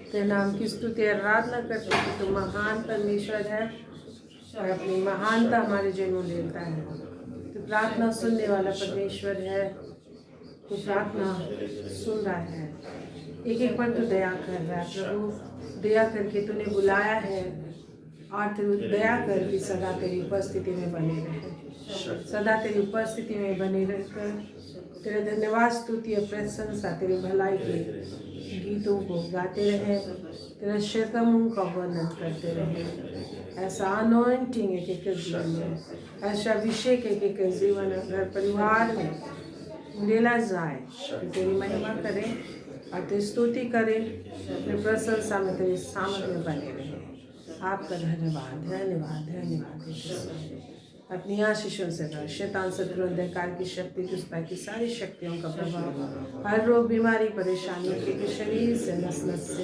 तेरे नाम की स्तुति आराधना करते हैं कि तू महान परमेश्वर है और अपनी महानता हमारे जीवन में देता है। तू प्रार्थना सुनने वाला परमेश्वर है, तू प्रार्थना सुन रहा है। एक एक पर तू दया कर रहा है प्रभु, दया करके तूने बुलाया है और तू दया कर कि सदा तेरी उपस्थिति में बने रहे, सदा तेरी उपस्थिति में बने रहकर तेरे धन्यवाद स्तुति और प्रशंसा तेरी भलाई के गीतों को गाते रहे, तेरे शतमों का वर्णन करते रहे। ऐसा अनॉइंटिंग एक एक जीवन में, ऐसा अभिषेक एक एक जीवन घर परिवार में लेला जाए कि तेरी महिमा करें और तेरी स्तुति करें, तेरी प्रशंसा में तेरे सामर्थ्य में बने रहे। आपका धन्यवाद धन्यवाद धन्यवाद। अपनी आशीषों से भर शैतान शत्रु अंधकार की शक्ति दुष्टा की सारी शक्तियों का प्रभाव हर रोग बीमारी परेशानी के शरीर से नस नस से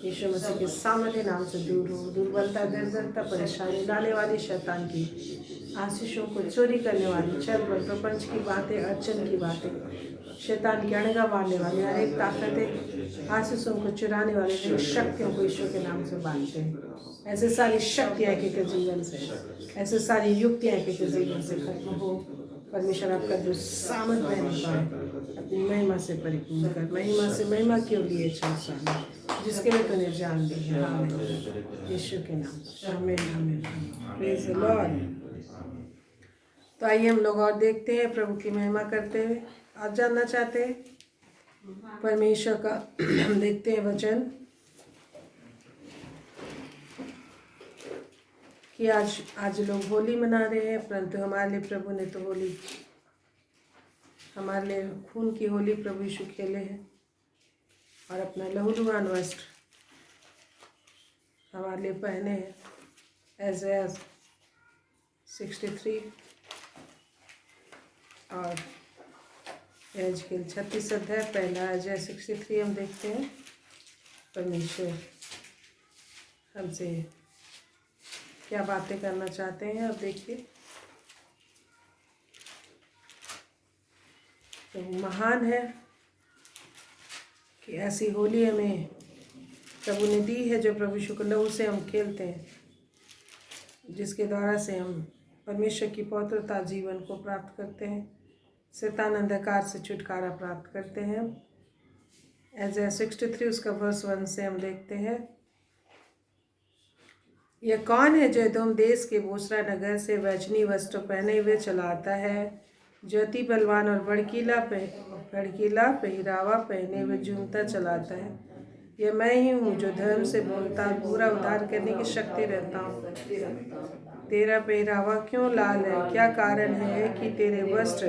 यीशु मसीह के सामर्थ्य नाम से दूर हो। दुर्बलता दरिद्रता परेशानी डालने वाली शैतान की आशीषों को चोरी करने वाली छल प्रपंच की बातें अड़चन की बातें शैतान की अणगा मारने वाली हर एक ताकतें आशीषों को चुराने वाली शक्तियों को ईश्वर के नाम से बांधते हैं। ऐसे सारी शक्तियाँ के जीवन से, ऐसे सारी युक्तियाँ के जीवन से खत्म हो। परमेश्वर आपका जो सामर्थ बहने पाए अपनी महिमा से परिपूर्ण कर, महिमा से महिमा क्यों लिए चल जिसके लिए तूने जान दी है। यीशु के नाम आमीन आमीन प्रेज द लॉर्ड। तो आइए हम लोग और देखते हैं प्रभु की महिमा करते हुए। आप जानना चाहते हैं परमेश्वर का हम देखते हैं वचन कि आज लोग होली मना रहे हैं, परंतु हमारे लिए प्रभु ने तो होली, हमारे लिए खून की होली प्रभु यीशु खेले हैं और अपना लहूलुहान वस्त्र हमारे लिए पहने हैं। Isaiah 63 और यहेजकेल 36 अध्याय पहला Isaiah 63 हम देखते हैं। परमेश्वर हमसे क्या बातें करना चाहते हैं, अब देखिए। तो महान है कि ऐसी होली हमें प्रभु ने दी है जो प्रभु यीशु के लहू से हम खेलते हैं, जिसके द्वारा से हम परमेश्वर की पवित्रता जीवन को प्राप्त करते हैं, शैतान अंधकार से छुटकारा प्राप्त करते हैं। Isaiah 63 उसका वर्स 1 से हम देखते हैं। यह कौन है जो एदोम देश के बोसरा नगर से वैजनी वस्त्र पहने हुए चलाता है, जो अति बलवान और भड़कीला पहरावा पहने हुए झूमता चलाता है। यह मैं ही हूँ जो धर्म से बोलता पूरा उद्धार करने की शक्ति रहता हूँ। तेरा पहरावा क्यों लाल है? क्या कारण है कि तेरे वस्त्र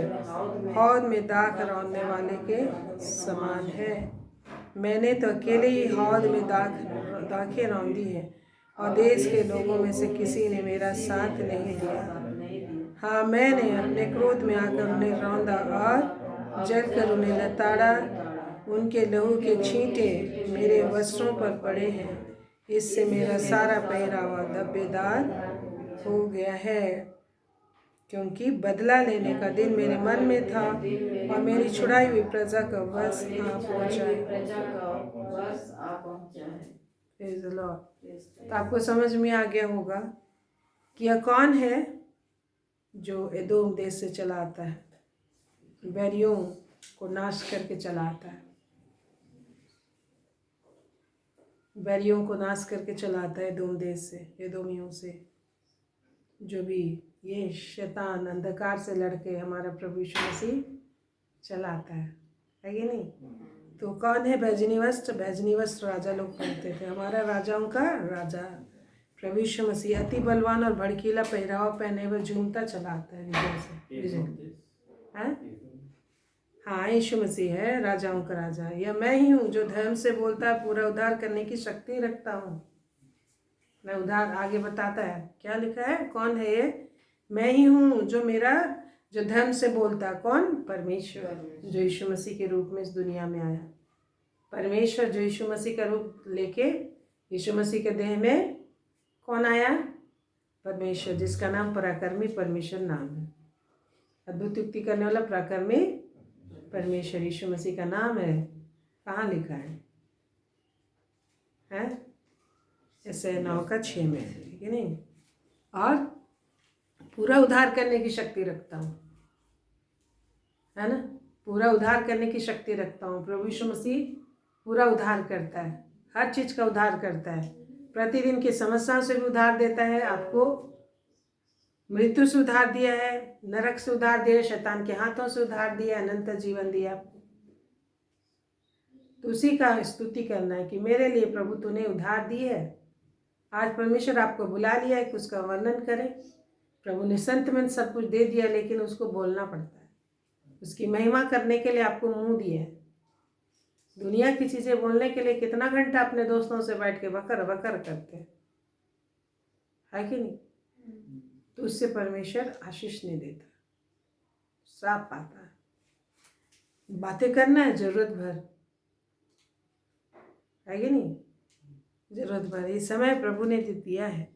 हौद में दाख रौंदने वाले के समान है? मैंने तो अकेले ही हौद में दाखें रौंदी है और देश के लोगों में से किसी ने मेरा साथ नहीं दिया। हाँ, मैंने अपने क्रोध में आकर उन्हें रौंदा और जलकर उन्हें लताड़ा। उनके लहू के छींटे मेरे वस्त्रों पर पड़े हैं, इससे मेरा सारा पहरावा धब्बेदार हो गया है। क्योंकि बदला लेने का दिन मेरे मन में था और मेरी छुड़ाई हुई प्रजा का वश आ पहुंचा है। तो आपको समझ में आ गया होगा कि यह कौन है जो एदोम देश से चला आता है, बैरियों को नाश करके चला आता है, बैरियों को नाश करके चलाता है एदोम देश से, एदोमियों से। जो भी ये शैतान अंधकार से लड़के हमारा प्रभु यीशु मसीह चलाता है कि नहीं? तो कौन है बैजनी वस्त्र? बैजनी वस्त्र राजा लोग पहनते थे। हमारा राजाओं का राजा प्रभु यीशु मसीह अति बलवान और भड़कीला पहरावा पहने हुए झूमता चलाता है विजय से। हाँ, यीशु मसीह है राजाओं का राजा। यह मैं ही हूँ जो धर्म से बोलता है, पूरा उद्धार करने की शक्ति रखता हूँ। मैं उद्धार आगे बताता है, क्या लिखा है? कौन है ये? मैं ही हूँ जो धर्म से बोलता। कौन? परमेश्वर जो यीशु मसीह के रूप में इस दुनिया में आया। परमेश्वर जो यीशु मसीह का रूप लेके यीशु मसीह के देह में कौन आया? परमेश्वर, जिसका नाम पराक्रमी परमेश्वर नाम है। अद्भुत युक्ति करने वाला पराक्रमी परमेश्वर यीशु मसीह का नाम है। कहाँ लिखा है? है, ऐसे 9 का 6 में है, ठीक है नहीं। और पूरा उद्धार करने की शक्ति रखता हूँ, है ना, पूरा उद्धार करने की शक्ति रखता हूँ। प्रभु यीशु मसीह पूरा उद्धार करता है, हर चीज़ का उद्धार करता है। प्रतिदिन की समस्याओं से भी उद्धार देता है, आपको मृत्यु से उद्धार दिया है, नरक से उद्धार दिया, शैतान के हाथों से उद्धार दिया, अनंत जीवन दिया आपको। तो उसी का स्तुति करना है कि मेरे लिए प्रभु तूने उद्धार दी है। आज परमेश्वर आपको बुला लिया है कि उसका वर्णन करें। प्रभु ने संत में सब कुछ दे दिया, लेकिन उसको बोलना पड़ता है। उसकी महिमा करने के लिए आपको मुंह दिया है। दुनिया की चीज़ें बोलने के लिए कितना घंटा अपने दोस्तों से बैठ के बकर बकर करते हैं, है कि नहीं। तो उससे परमेश्वर आशीष नहीं देता, श्राप पाता है। बातें करना है जरूरत भर, है कि नहीं, जरूरत भर। ये समय प्रभु ने दिया है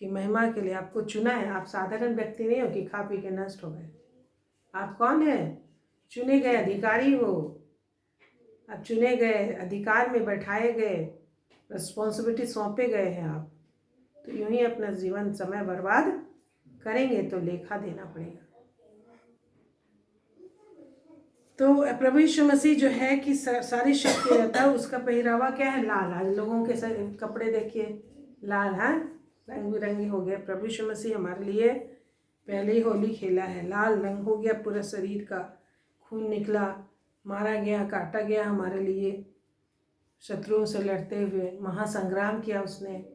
कि महिमा के लिए आपको चुना है। आप साधारण व्यक्ति नहीं हो कि खा पी के नष्ट हो गए। आप कौन है? चुने गए अधिकारी हो। आप चुने गए, अधिकार में बैठाए गए, रिस्पॉन्सिबिलिटी सौंपे गए हैं आप। तो यूं ही अपना जीवन समय बर्बाद करेंगे तो लेखा देना पड़ेगा। तो प्रभु यीशु मसीह जो है कि सारी शक्ति रहता है। उसका पहरावा क्या है? लाल। आज लोगों के कपड़े देखिए लाल, है, रंग बिरंगी हो गए। प्रभु यीशु मसीह हमारे लिए पहले ही होली खेला है। लाल रंग हो गया पूरा शरीर का, खून निकला, मारा गया, काटा गया हमारे लिए। शत्रुओं से लड़ते हुए महासंग्राम किया उसने,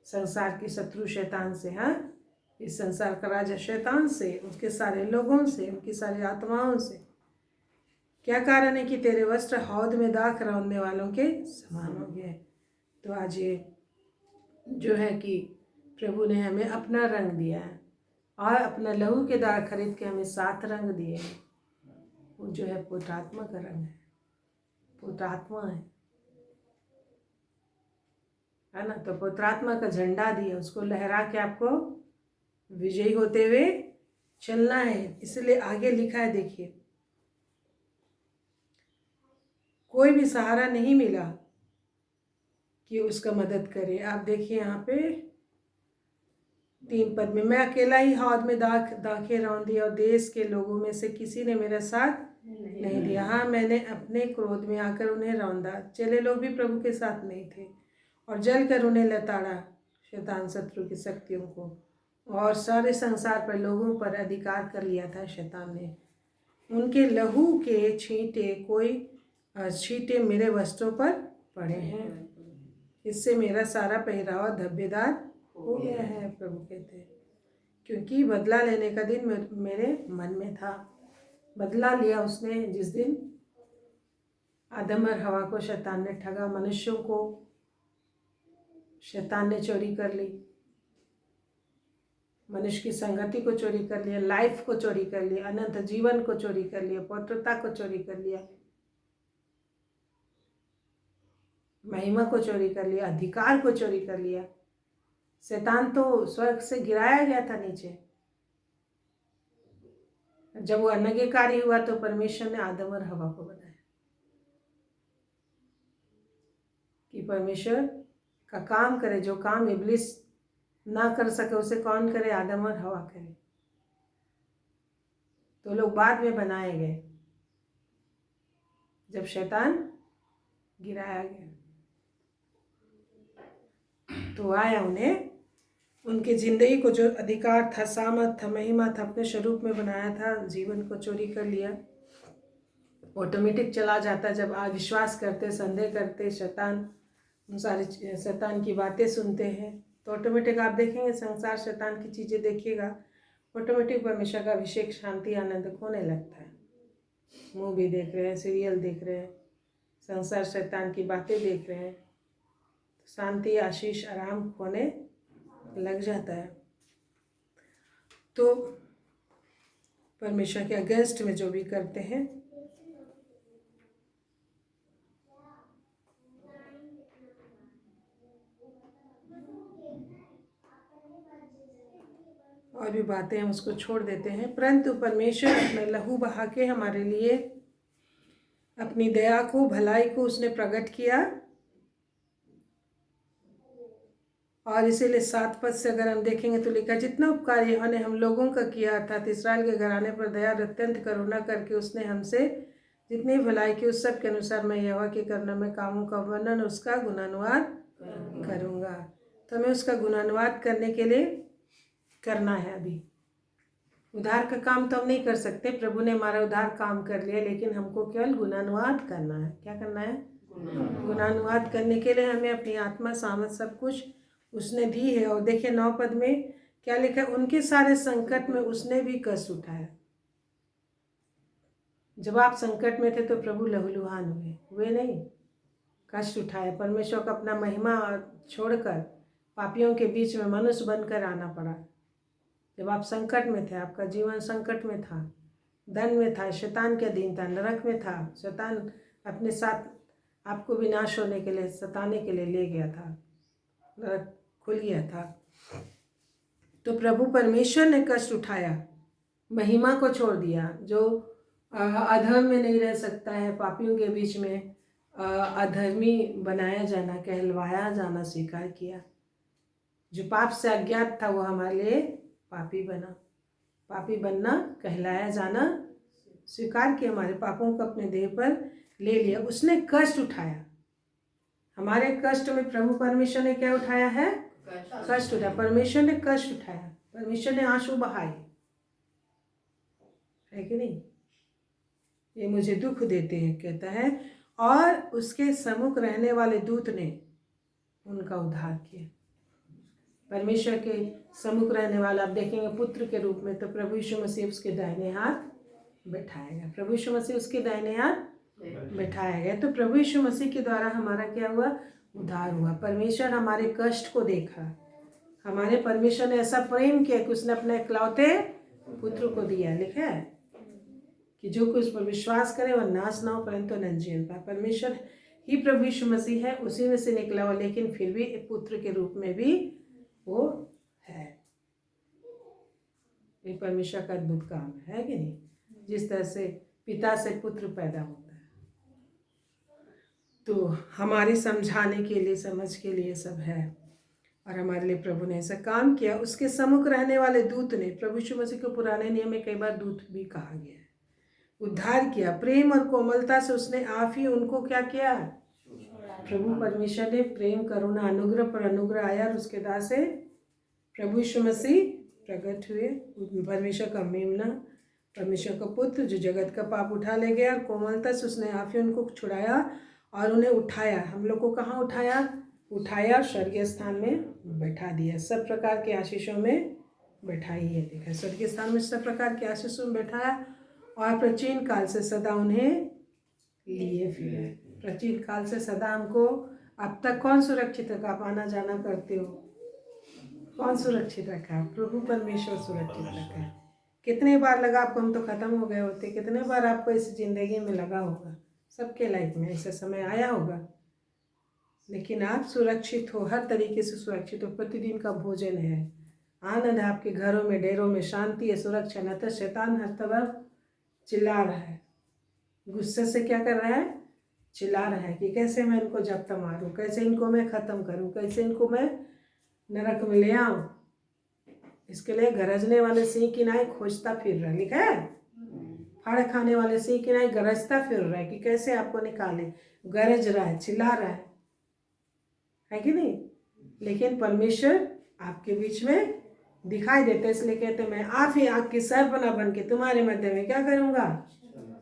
संसार की शत्रु शैतान से, हाँ, इस संसार का राजा शैतान से, उसके सारे लोगों से, उनकी सारी आत्माओं से। क्या कारण है कि तेरे वस्त्र हौद में दाख रौंदने वालों के समान हो गए। तो आज ये जो है कि प्रभु ने हमें अपना रंग दिया है और अपना लहू के दाग खरीद के हमें 7 रंग दिए हैं। वो जो है पुत्रात्मा का रंग है, पुत्रात्मा है ना। तो पुत्रात्मा का झंडा दिया, उसको लहरा के आपको विजयी होते हुए चलना है। इसलिए आगे लिखा है, देखिए, कोई भी सहारा नहीं मिला कि उसका मदद करे। आप देखिए यहाँ पे 3 पद में, मैं अकेला ही हौद में दाखे रौंदी और देश के लोगों में से किसी ने मेरा साथ नहीं दिया। हाँ, मैंने अपने क्रोध में आकर उन्हें रौंदा। चेले लोग भी प्रभु के साथ नहीं थे और जल कर उन्हें लताड़ा, शैतान शत्रु की शक्तियों को, और सारे संसार पर लोगों पर अधिकार कर लिया था शैतान ने। उनके लहू के छींटे मेरे वस्त्रों पर पड़े हैं, इससे मेरा सारा पहरावा धब्बेदार हो गया है। प्रभु कहते हैं, क्योंकि बदला लेने का दिन मेरे मन में था। बदला लिया उसने जिस दिन आदम और हवा को शैतान ने ठगा, मनुष्यों को शैतान ने चोरी कर ली, मनुष्य की संगति को चोरी कर लिया, लाइफ को चोरी कर लिया, अनंत जीवन को चोरी कर लिया, पवित्रता को चोरी कर लिया, महिमा को चोरी कर लिया, अधिकार को चोरी कर लिया। शैतान तो स्वर्ग से गिराया गया था नीचे। जब वो अनंगीकारी हुआ तो परमेश्वर ने आदम और हवा को बनाया कि परमेश्वर का काम करे। जो काम इब्लिस ना कर सके उसे कौन करे? आदम और हवा करे। तो लोग बाद में बनाए गए जब शैतान गिराया गया। तो आया उन्हें, उनकी जिंदगी को जो अधिकार था, सामर्थ था, महिमा था, अपने स्वरूप में बनाया था, जीवन को चोरी कर लिया। ऑटोमेटिक चला जाता जब अविश्वास करते, संदेह करते, शैतान उन सारे शैतान की बातें सुनते हैं तो ऑटोमेटिक आप देखेंगे संसार शैतान की चीज़ें देखिएगा, ऑटोमेटिक परमेश्वर का अभिषेक, शांति, आनंद खोने लगता है। मूवी देख रहे हैं, सीरियल देख रहे हैं, संसार शैतान की बातें देख रहे हैं, शांति, आशीष, आराम खोने लग जाता है। तो परमेश्वर के अगेंस्ट में जो भी करते हैं, और भी बातें हम उसको छोड़ देते हैं। परंतु परमेश्वर अपना लहू बहा के हमारे लिए अपनी दया को, भलाई को उसने प्रकट किया और इसीलिए 7 पद से अगर हम देखेंगे तो लिखा, जितना उपकार यहोवा ने हम लोगों का किया अर्थात इस्राएल के घराने पर दया और अत्यंत करुणा करके उसने हमसे जितनी भलाई की उस सब के अनुसार मैं यहोवा के करने में कामों का वर्णन उसका गुणानुवाद करूँगा। तो हमें उसका गुणानुवाद करने के लिए करना है। अभी उद्धार का काम तो हम नहीं कर सकते, प्रभु ने हमारा उद्धार काम कर लिया, लेकिन हमको केवल गुणानुवाद करना है। क्या करना है? गुणानुवाद करने के लिए हमें अपनी आत्मा सामर्थ सब कुछ उसने दी है। और देखिए 9 पद में क्या लिखा है, उनके सारे संकट में उसने भी कष्ट उठाया। जब आप संकट में थे तो प्रभु लहूलुहान हुए नहीं, कष्ट उठाया। परमेश्वर को अपना महिमा छोड़कर पापियों के बीच में मनुष्य बनकर आना पड़ा। जब आप संकट में थे, आपका जीवन संकट में था, धन में था, शैतान के अधीन था, नरक में था, शैतान अपने साथ आपको विनाश होने के लिए सताने के लिए ले गया था, नरक खुल गया था। तो प्रभु परमेश्वर ने कष्ट उठाया, महिमा को छोड़ दिया। जो अधर्म में नहीं रह सकता है, पापियों के बीच में अधर्मी बनाया जाना, कहलवाया जाना स्वीकार किया। जो पाप से अज्ञात था वो हमारे लिए पापी बना, पापी बनना, कहलाया जाना स्वीकार किया, हमारे पापों को अपने देह पर ले लिया। उसने कष्ट उठाया, हमारे कष्ट में प्रभु परमेश्वर ने क्या उठाया है? कष्ट उठाया। परमेश्वर ने कष्ट उठाया, परमेश्वर ने आंसू बहाए, है कि नहीं? ये मुझे दुख देते हैं, कहता है, और उसके सम्मुख रहने वाले दूत ने उनका उद्धार किया। परमेश्वर के सम्मुख रहने वाला आप देखेंगे पुत्र के रूप में, तो प्रभु यीशु मसीह उसके दाहिने हाथ बैठाया गया। प्रभु यीशु मसीह उसके दाहिने हाथ बैठाया गया। तो प्रभु यीशु मसीह के द्वारा हमारा क्या हुआ? उद्धार हुआ। परमेश्वर हमारे कष्ट को देखा, हमारे परमेश्वर ने ऐसा प्रेम किया कि उसने अपने इकलौते पुत्र को दिया। लिखा है कि जो कोई उस पर विश्वास करे वह नाश ना हो परंतु अनंत जीवन पाए। परमेश्वर ही प्रभु यीशु मसीह है, उसी में से निकला हुआ, लेकिन फिर भी एक पुत्र के रूप में भी वो है। ये परमेश्वर का अद्भुत काम है कि नहीं? जिस तरह से पिता से पुत्र पैदा होता है, तो हमारे समझाने के लिए, समझ के लिए सब है, और हमारे लिए प्रभु ने ऐसा काम किया। उसके सम्मुख रहने वाले दूत ने, प्रभु यीशु मसीह को पुराने नियम में कई बार दूत भी कहा गया है, उद्धार किया। प्रेम और कोमलता से उसने आप ही उनको क्या किया? प्रभु परमेश्वर ने प्रेम, करुणा, अनुग्रह पर अनुग्रह आया और उसके दास से प्रभु यीशु मसीह प्रकट हुए। परमेश्वर का मेमना, परमेश्वर का पुत्र, जो जगत का पाप उठा ले गया, और कोमलता से उसने आप ही उनको छुड़ाया और उन्हें उठाया। हम लोग को कहाँ उठाया? उठाया, स्वर्गीय स्थान में बैठा दिया, सब प्रकार के आशीषों में बैठाई है। देखा, स्वर्गीय स्थान में सब प्रकार के आशीषों में बैठाया, और प्राचीन काल से सदा उन्हें लिए फिरे। प्राचीन काल से सदा हमको अब तक कौन सुरक्षित रखा? आप आना जाना करते हो, कौन सुरक्षित रखा? प्रभु परमेश्वर सुरक्षित रखा है। कितने बार लगा आपको, हम तो खत्म हो गए होते, कितने बार आपको इस जिंदगी में लगा होगा, सबके लाइफ में ऐसा समय आया होगा, लेकिन आप सुरक्षित हो, हर तरीके से सुरक्षित हो। प्रतिदिन का भोजन है, आनंद है, आपके घरों में, डेरों में शांति है, सुरक्षा। न तो शैतान हर तरफ चिल्ला रहा है, गुस्से से क्या कर रहा है? चिल्ला रहा है कि कैसे मैं इनको जब्त मारूं, कैसे इनको मैं ख़त्म करूं, कैसे इनको मैं नरक में ले आऊं। इसके लिए गरजने वाले सिंह की नाई खोजता फिर रहा है। लिखा है, फाड़ खाने वाले सिंह की नाई गरजता फिर रहा है कि कैसे आपको निकाले, गरज रहा है, चिल्ला रहा है कि नहीं? लेकिन परमेश्वर आपके बीच में दिखाई देते, इसलिए कहते मैं आप ही आग की सरपना बन के तुम्हारे मध्य में क्या करूंगा?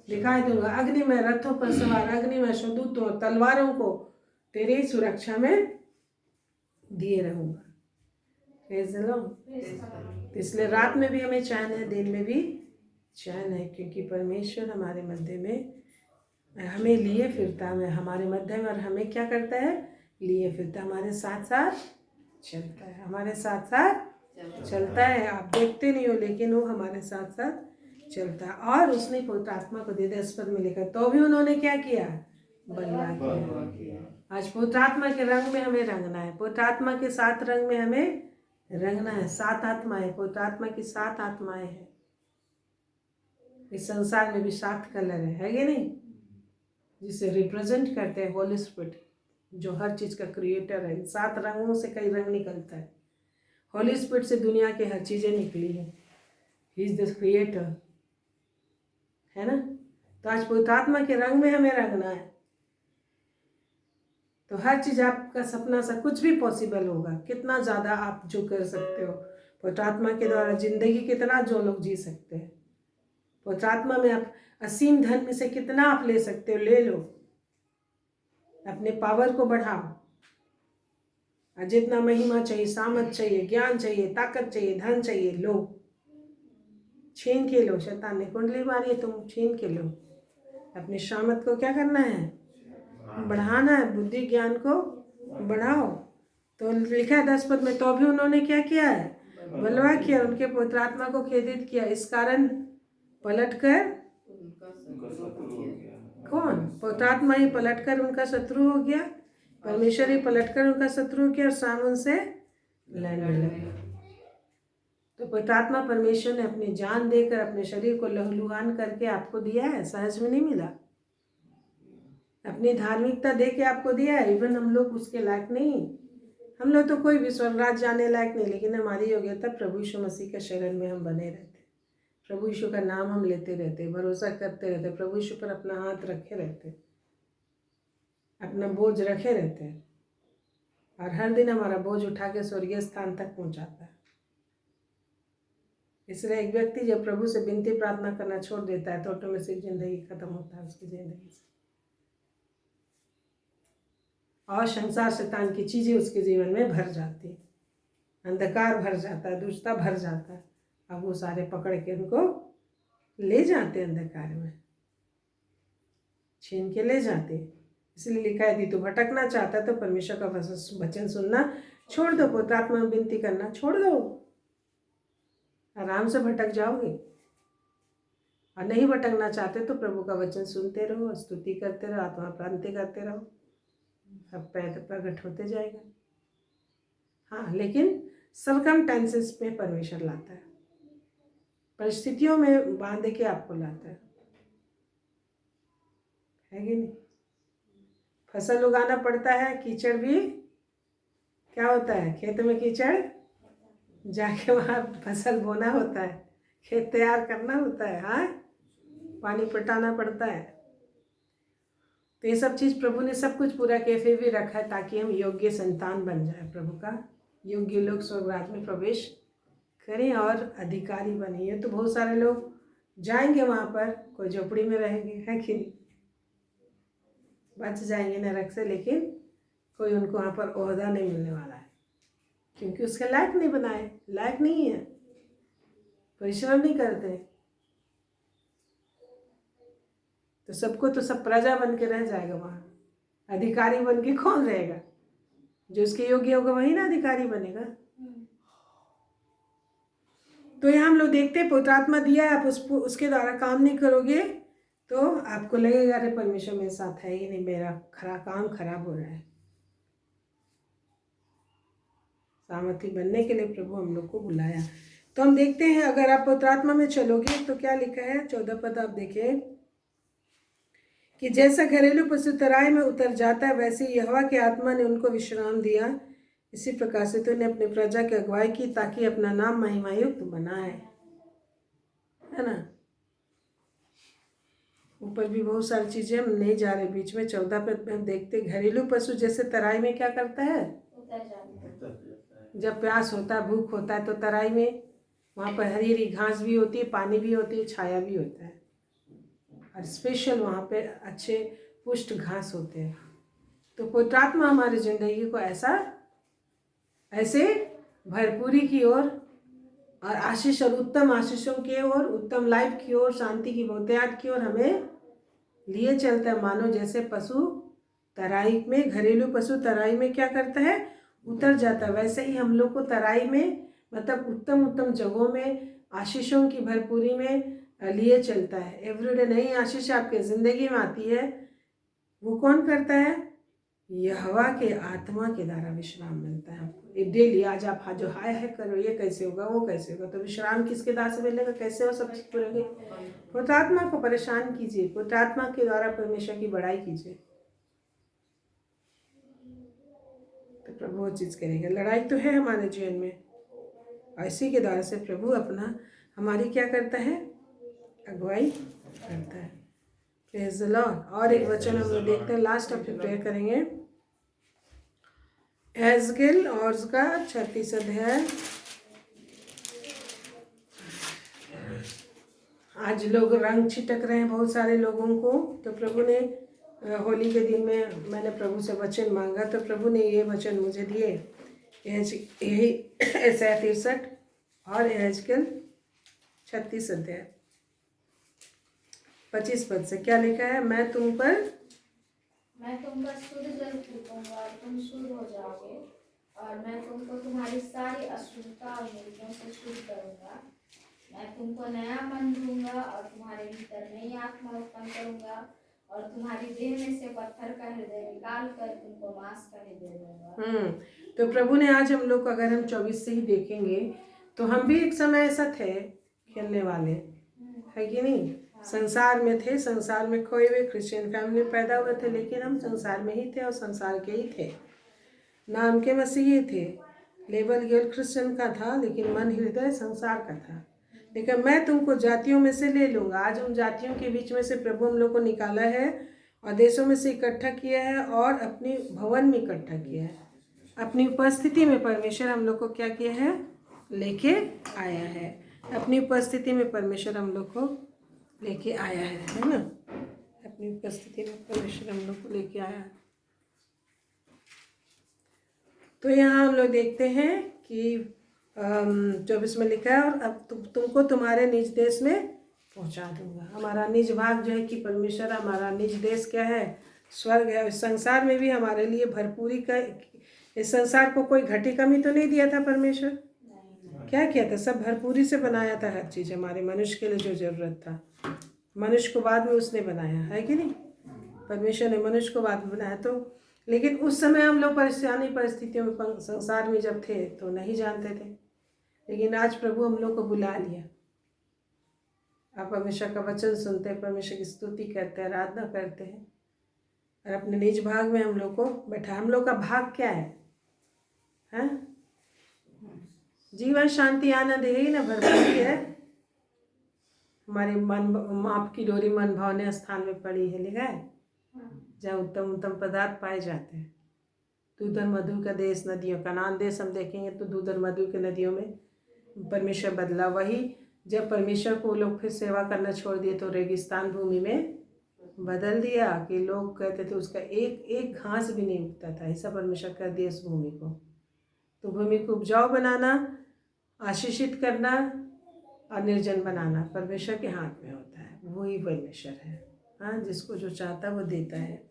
दिखाई दूंगा। अग्नि में रथों पर सवार, अग्नि में दूतों, तलवारों को तेरी सुरक्षा में दिए रहूंगा। इसलिए रात में भी हमें चैन है, दिन में भी चैन है, क्योंकि परमेश्वर हमारे मध्य में हमें लिए फिरता है, हमारे मध्य में, और हमें क्या करता है? लिए फिरता, हमारे साथ साथ चलता है, हमारे साथ साथ चलता है। आप देखते नहीं हो, लेकिन वो हमारे साथ साथ चलता है। और उसने पवित्र आत्मा को दे दिया, इस पद में लिखा, तो भी उन्होंने क्या किया? बलवा किया। आज पवित्र आत्मा के रंग में हमें रंगना है, पवित्र आत्मा के 7 रंग में हमें रंगना है। 7 आत्माएं, पवित्र आत्मा की 7 आत्माएं हैं। इस संसार में भी 7 कलर है कि नहीं, जिसे रिप्रेजेंट करते हैं होली स्पिरिट। जो हर चीज़ का क्रिएटर है। 7 रंगों से कई रंग निकलता है। होली स्पिरिट से दुनिया की हर चीज़ें निकली हैं। ही इज़ द क्रिएटर, है ना। तो आज पवित्र आत्मा के रंग में हमें रंगना है, तो हर चीज़ आपका सपना सा कुछ भी पॉसिबल होगा। कितना ज़्यादा आप जो कर सकते हो पवित्र आत्मा के द्वारा, जिंदगी कितना जो लोग जी सकते हैं पवित्र आत्मा में। आप असीम धन में से कितना आप ले सकते हो, ले लो। अपने पावर को बढ़ाओ। और जितना महिमा चाहिए, सामर्थ चाहिए, ज्ञान चाहिए, ताकत चाहिए, धन चाहिए, लो, छीन के लो। शैतान ने कुंडली मारी है, तुम छीन के लो। अपनी सामर्थ को क्या करना है, बढ़ाना है। बुद्धि ज्ञान को बढ़ाओ। तो लिखा है 10 पद में, तो भी उन्होंने क्या किया है, बलवा किया, उनके पवित्र आत्मा को खेदित किया। इस कारण पलटकर कौन, पवित्र आत्मा ही पलटकर उनका शत्रु हो गया। परमेश्वर ही पलटकर उनका शत्रु हो गया और साम उनसे लड़ने लगे। तो पवित्र आत्मा परमेश्वर ने अपनी जान देकर अपने शरीर को लहूलुहान करके आपको दिया है, सहज में नहीं मिला। अपनी धार्मिकता दे के आपको दिया है। इवन हम लोग उसके लायक नहीं, हम लोग तो कोई भी स्वर्गराज जाने लायक नहीं, लेकिन हमारी योग्यता प्रभु यीशु मसीह के शरण में हम बने रहते, प्रभु यीशु का नाम हम लेते रहते, भरोसा करते रहते, प्रभु यीशु पर अपना हाथ रखे रहते, अपना बोझ रखे रहते हैं, और हर दिन हमारा बोझ उठा के स्वर्गीय स्थान तक पहुंचाता है। इसलिए एक व्यक्ति जब प्रभु से विनती प्रार्थना करना छोड़ देता है तो ऑटोमेटिक जिंदगी खत्म होता है उसकी जिंदगी से, और संसार शैतान की चीज़ें उसके जीवन में भर जाती है, अंधकार भर जाता है, दुष्टता भर जाता है। अब वो सारे पकड़ के उनको ले जाते अंधकार में, छीन के ले जाते। इसलिए लिखा है, यदि तू भटकना चाहता है तो परमेश्वर का वचन सुनना छोड़ दो, पवित्र आत्मा में विनती करना छोड़ दो, आराम से भटक जाओगे। और नहीं भटकना चाहते तो प्रभु का वचन सुनते रहो, स्तुति करते रहो, आत्मा प्रांति करते रहो, अब पैर प्रकट होते जाएगा। हाँ, लेकिन सर्कमस्टेंसेस पे परमेश्वर लाता है, परिस्थितियों में बांध के आपको लाता है कि नहीं। फसल उगाना पड़ता है, कीचड़ भी क्या होता है, खेत में कीचड़ जाके वहाँ फसल बोना होता है, खेत तैयार करना होता है, हाँ, पानी पटाना पड़ता है। तो ये सब चीज़ प्रभु ने सब कुछ पूरा किया, फिर भी रखा है ताकि हम योग्य संतान बन जाए, प्रभु का योग्य लोग स्वर्गराज में प्रवेश करें और अधिकारी बने। ये तो बहुत सारे लोग जाएंगे वहाँ पर, कोई झोपड़ी में रहेंगे, है कि नहीं, बच जाएंगे नरक से, लेकिन कोई उनको वहाँ पर ओहदा नहीं मिलने वाला है, क्योंकि उसके लायक नहीं बनाए, लायक नहीं है, परिश्रम नहीं करते। तो सबको तो सब प्रजा बन के रह जाएगा वहाँ, अधिकारी बन के कौन रहेगा, जो उसके योग्य होगा वही ना अधिकारी बनेगा। तो यहाँ हम लोग देखते हैं पवित्र आत्मा दिया है, आप उसके द्वारा काम नहीं करोगे तो आपको लगेगा अरे परमेश्वर मेरे साथ है ही नहीं, मेरा काम खराब हो रहा है। सामर्थी बनने के लिए प्रभु हम लोग को बुलाया। तो हम देखते हैं, अगर आप पवित्र आत्मा में चलोगे तो क्या लिखा है, 14 पद आप देखें कि जैसा घरेलू पशु तराई में उतर जाता है, वैसे यहोवा के आत्मा ने उनको विश्राम दिया। इसी प्रकार से तो ने अपनी प्रजा की अगुवाई की ताकि अपना नाम महिमायुक्त बनाए, है ना। ऊपर भी बहुत सारी चीजें, हम नहीं जा रहे बीच में। 14 पे हम देखते, घरेलू पशु जैसे तराई में क्या करता है, जब प्यास होता है, भूख होता है, तो तराई में वहाँ पर हरी हरी घास भी होती है, पानी भी होती है, छाया भी होता है, और स्पेशल वहाँ पे अच्छे पुष्ट घास होते हैं। तो पवित्र आत्मा हमारी जिंदगी को ऐसे भरपूरी की ओर और आशीष और उत्तम आशीषों की ओर, उत्तम लाइफ की ओर, शांति की बहुतायत की ओर हमें लिए चलता है। मानो जैसे पशु तराई में, घरेलू पशु तराई में क्या करता है, उतर जाता है, वैसे ही हम लोग को तराई में, मतलब उत्तम उत्तम जगहों में, आशीषों की भरपूरी में लिए चलता है। एवरीडे नई आशीष आपके ज़िंदगी में आती है। वो कौन करता है, यहोवा के आत्मा के द्वारा विश्राम मिलता है आपको। एक डेली आज आप जो हाय हाय करो, ये कैसे होगा, वो कैसे होगा, तो विश्राम किसके द्वारा से मिलेगा, कैसे वो सब चीज़ पूरेंगे। पवित्र आत्मा को परेशान कीजिए, पवित्र आत्मा के द्वारा परमेश्वर की बड़ाई कीजिए। प्रभु वो चीज़ करेगा। लड़ाई तो है हमारे जीवन में, और इसी के द्वारा से प्रभु अपना हमारी क्या करता है, अगुवाई करता है। Praise the Lord. और एक वचन हम लोग देखते हैं, लास्ट ऑफ प्रेयर करेंगे। एजगिल और उसका 36 अध्याय। आज लोग रंग छिटक रहे हैं बहुत सारे लोगों को, तो प्रभु ने होली के दिन में मैंने प्रभु से वचन मांगा, तो प्रभु ने ये वचन मुझे दिए। यही ऐसा 63 और एजगिल 36 अध्याय 25 पद से क्या लिखा है, मैं तुम पर शुद्ध जल फूंकूंगा और तुम शुद्ध हो जाओगे, और मैं तुमको तुम्हारी सारी अशुद्धता और मूर्तियों से शुद्ध करूंगा। मैं तुमको नया मन दूंगा और तुम्हारे भीतर नई आत्मा उत्पन्न करूंगा, और तुम्हारी देह में से पत्थर का हृदय निकाल कर तुमको मांस का हृदय दूंगा। तो प्रभु ने आज हम लोग को, अगर हम 24 से ही देखेंगे तो हम भी एक समय ऐसा थे खेलने वाले, है कि नहीं? संसार में थे, संसार में खोए हुए क्रिश्चियन फैमिली में पैदा हुए थे, लेकिन हम संसार में ही थे और संसार के ही थे। नाम के मसीही थे, लेबल गेल क्रिश्चियन का था, लेकिन मन हृदय संसार का था। लेकिन मैं तुमको जातियों में से ले लूँगा। आज उन जातियों के बीच में से प्रभु हम लोग को निकाला है और देशों में से इकट्ठा किया है और अपनी भवन में इकट्ठा किया है। अपनी उपस्थिति में परमेश्वर हम लोग को क्या किया है, लेके आया है। अपनी उपस्थिति में परमेश्वर हम लोग को लेके आया है ना? अपनी उपस्थिति में परमेश्वर हम लोग को लेके आया है। तो यहाँ हम लोग देखते हैं कि 24 में लिखा है, और अब तुमको तुम्हारे निज देश में पहुँचा दूंगा। हमारा निज भाग जो है कि परमेश्वर, हमारा निज देश क्या है, स्वर्ग है। इस संसार में भी हमारे लिए भरपूरी का, इस संसार को कोई घटी कमी तो नहीं दिया था परमेश्वर। क्या किया था, सब भरपूरी से बनाया था हर चीज़। हमारे मनुष्य के लिए जो ज़रूरत था, मनुष्य को बाद में उसने बनाया है कि नहीं? परमेश्वर ने मनुष्य को बाद में बनाया। तो लेकिन उस समय हम लोग परेशानी परिस्थितियों में संसार में जब थे तो नहीं जानते थे, लेकिन आज प्रभु हम लोग को बुला लिया। आप परमेश्वर का वचन सुनते हैं, परमेश्वर की स्तुति करते हैं, आराधना करते हैं, और अपने निज भाग में हम लोग को बैठा। हम लोग का भाग क्या है, हैं? जीवन, शांति, आनंद, यही ना भरपूरी है। हमारे मन, आपकी डोरी मन भावने स्थान में पड़ी है, लिखा है, जहाँ उत्तम उत्तम पदार्थ पाए जाते हैं। दूध और मधु का देश, नदियों का नाम देश हम देखेंगे तो दूध और मधु के नदियों में परमेश्वर बदला। वही जब परमेश्वर को लोग फिर सेवा करना छोड़ दिए तो रेगिस्तान भूमि में बदल दिया, कि लोग कहते थे उसका एक एक घास भी नहीं उगता था। ऐसा परमेश्वर कर दिया इस भूमि को। तो भूमि को उपजाऊ बनाना, आशीषित करना और निर्जन बनाना परमेश्वर के हाथ में होता है। वही परमेश्वर है, हाँ, जिसको जो चाहता है वो देता है।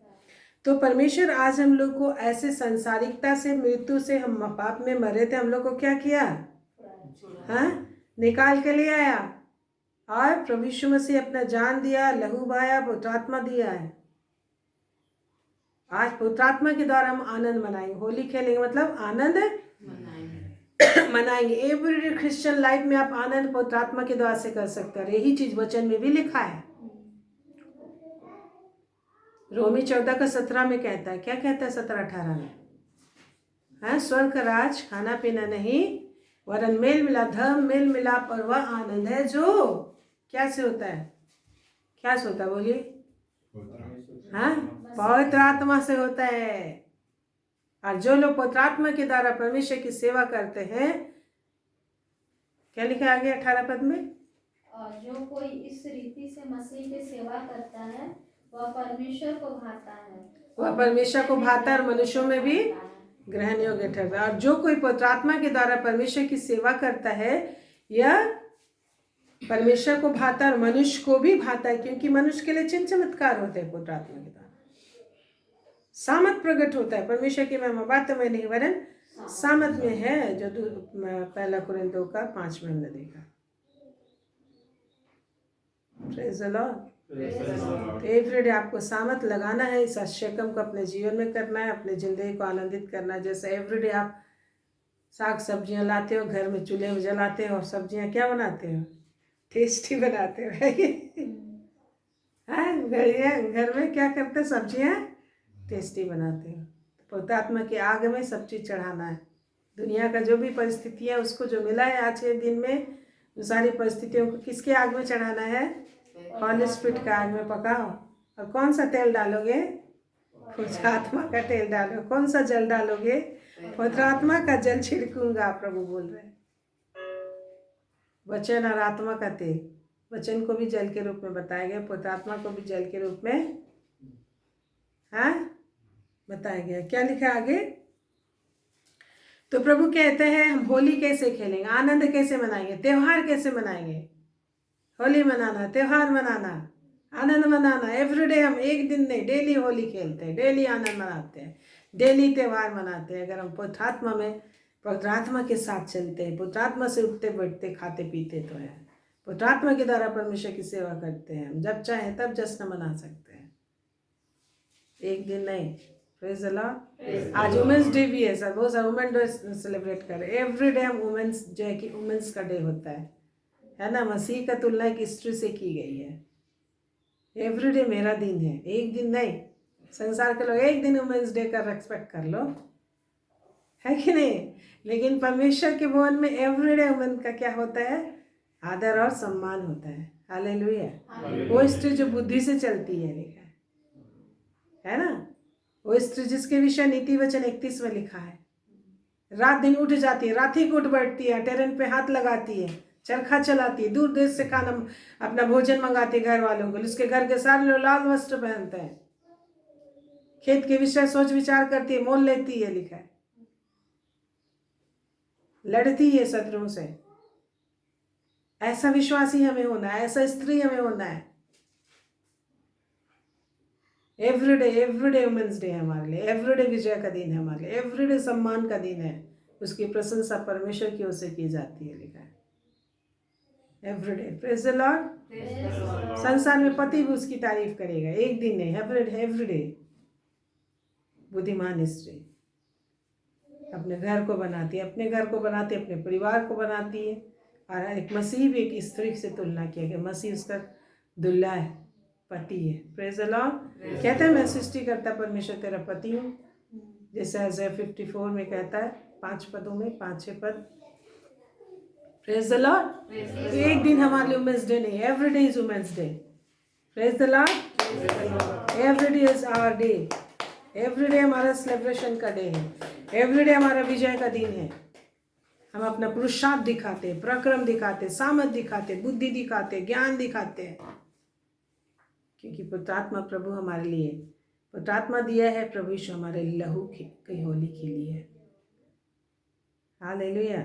तो परमेश्वर आज हम लोग को ऐसे सांसारिकता से, मृत्यु से, हम पाप में मरे थे, हम लोग को क्या किया, हाँ, निकाल के ले आया, और प्रभु यीशु मसीह अपना जान दिया, लहू बहाया, पुत्रात्मा दिया है। आज पुत्रात्मा के द्वारा हम आनंद मनाएंगे, होली खेलेंगे, मतलब आनंद मनाएंगे। एवरी क्रिश्चियन लाइफ में आप आनंद पुत्रात्मा के द्वारा से कर सकते हैं। यही चीज वचन में भी लिखा है। रोमी 14 का 17 में कहता है, क्या कहता है 17-18 में, है, स्वर्ग का राज खाना पीना नहीं, वरन मेल मिलाप, धर्म, मेल मिलाप और वह आनंद है जो क्या से होता है, क्या से होता है, बोलिए, हाँ, पवित्र आत्मा से होता है। और जो लोग पवित्र आत्मा के द्वारा परमेश्वर की सेवा करते हैं, क्या लिखा आगे 18 पद में, और जो कोई इस रीति से मसीह की सेवा करता है वह परमेश्वर को भाता है, वह परमेश्वर को भाता और मनुष्यों में भी ग्रहण योग्य ठहरता है। और जो कोई पवित्र आत्मा के द्वारा परमेश्वर की सेवा करता है, यह परमेश्वर को भाता और मनुष्य को भी भाता है, क्योंकि मनुष्य के लिए चिन्ह चमत्कार होते हैं। पवित्र आत्मा के द्वारा सामर्थ प्रकट होता है। परमेश्वर की महिमा बात में नहीं, वरन सामर्थ में है, जो 1 कुरिन्थियों 2:5 में हमने देखा। Praise the Lord. तो एवरीडे आपको सामर्थ लगाना है, इस अष्टकम को अपने जीवन में करना है, अपने जिंदगी को आनंदित करना है। जैसे एवरीडे आप साग सब्जियां लाते हो, घर में चूल्हे में जलाते हो और सब्जियां क्या बनाते हो, टेस्टी बनाते हो, हाँ, घर में क्या करते हो, सब्जियां टेस्टी बनाते हो। पवित्र आत्मा के आग में सब चीज़ चढ़ाना है। दुनिया का जो भी परिस्थितियाँ उसको जो मिला है आज के दिन में, वो सारी परिस्थितियों को किसके आग में चढ़ाना है? होली स्पिरिट का आग में पकाओ। और कौन सा तेल डालोगे? पवित्र आत्मा का तेल डालो। कौन सा जल डालोगे? पवित्र आत्मा का जल छिड़कूंगा, प्रभु बोल रहे हैं। वचन और आत्मा का तेल, वचन को भी जल के रूप में बताया गया, पवित्र आत्मा को भी जल के रूप में बताया गया। क्या लिखा आगे? तो प्रभु कहते हैं हम होली कैसे खेलेंगे, आनंद कैसे मनाएंगे, त्योहार कैसे मनाएंगे। होली मनाना, त्योहार मनाना, आनंद मनाना। एवरीडे हम एक दिन नहीं, डेली होली खेलते हैं, डेली आनंद मनाते हैं, डेली त्योहार मनाते हैं। अगर हम पवित्र आत्मा में, पवित्र आत्मा के साथ चलते हैं, पवित्र आत्मा से उठते बैठते खाते पीते तो है, पवित्र आत्मा के द्वारा परमेश्वर की सेवा करते हैं, हम जब चाहे तब जश्न मना सकते हैं, एक दिन नहीं। Praise the Lord. आज वुमेन्स डे भी है सर, बहुत सारे वुमेन डे सेलिब्रेट कर रहे हैं। एवरीडे हम वुमेन्स जो है कि वुमेन्स का डे होता है ना। मसीह का तुलना एक स्त्री से की गई है। एवरीडे मेरा दिन है, एक दिन नहीं। संसार के लोग एक दिन वुमेन्स डे का रेस्पेक्ट कर लो, है कि नहीं? लेकिन परमेश्वर के भवन में एवरीडे वुमेन का क्या होता है? आदर और सम्मान होता है। हालेलुया। वो स्त्री जो बुद्धि से चलती है, लिखा है ना। वो स्त्री जिसके विषय नीति वचन 31 में लिखा है, रात दिन उठ जाती है, रात ही को उठ बैठती है, टेरेन पे हाथ लगाती है, चरखा चलाती है, दूर देश से खाना अपना भोजन मंगाती है घर वालों को। उसके घर के सारे लोग लाल वस्त्र पहनते हैं, खेत के विषय सोच विचार करती है, मोल लेती है, लिखा है। लड़ती है शत्रुओं से। ऐसा विश्वासी हमें होना है, ऐसा स्त्री हमें होना है। एवरीडे वुमेन्स डे है हमारे लिए, एवरीडे विजय का दिन है हमारे लिए, एवरीडे सम्मान का दिन है। उसकी प्रशंसा परमेश्वर की ओर से की जाती है, लिखा है। Everyday, praise the Lord. संसार में पति भी उसकी तारीफ करेगा, एक दिन नहीं, एवरीडे। बुद्धिमान स्त्री अपने घर को बनाती है, अपने घर को बनाती है, अपने परिवार को बनाती है। और एक मसीह भी एक स्त्री से तुलना किया गया, मसीह उसका दुल्हा है, पति है। Praise the Lord. कहते हैं मैं सृष्टि करता परमेश्वर तेरा पति हूँ, जैसे Isaiah 54 में कहता है, 5 पदों में, 5-6 पद। Praise the lord. एक दिन हमारे लिए वुमेन्स डे नहीं, everyday is women's day. Praise the lord. Everyday is our day. Everyday हमारा सेलिब्रेशन का डे है, एवरीडे हमारा विजय का दिन है। हम अपना पुरुषार्थ दिखाते, पराक्रम दिखाते, सामर्थ दिखाते, बुद्धि दिखाते, ज्ञान दिखाते हैं, क्योंकि पवित्र आत्मा प्रभु हमारे लिए, पवित्र आत्मा दिया है प्रभु यीशु हमारे लहू की होली के लिए। हालेलुया।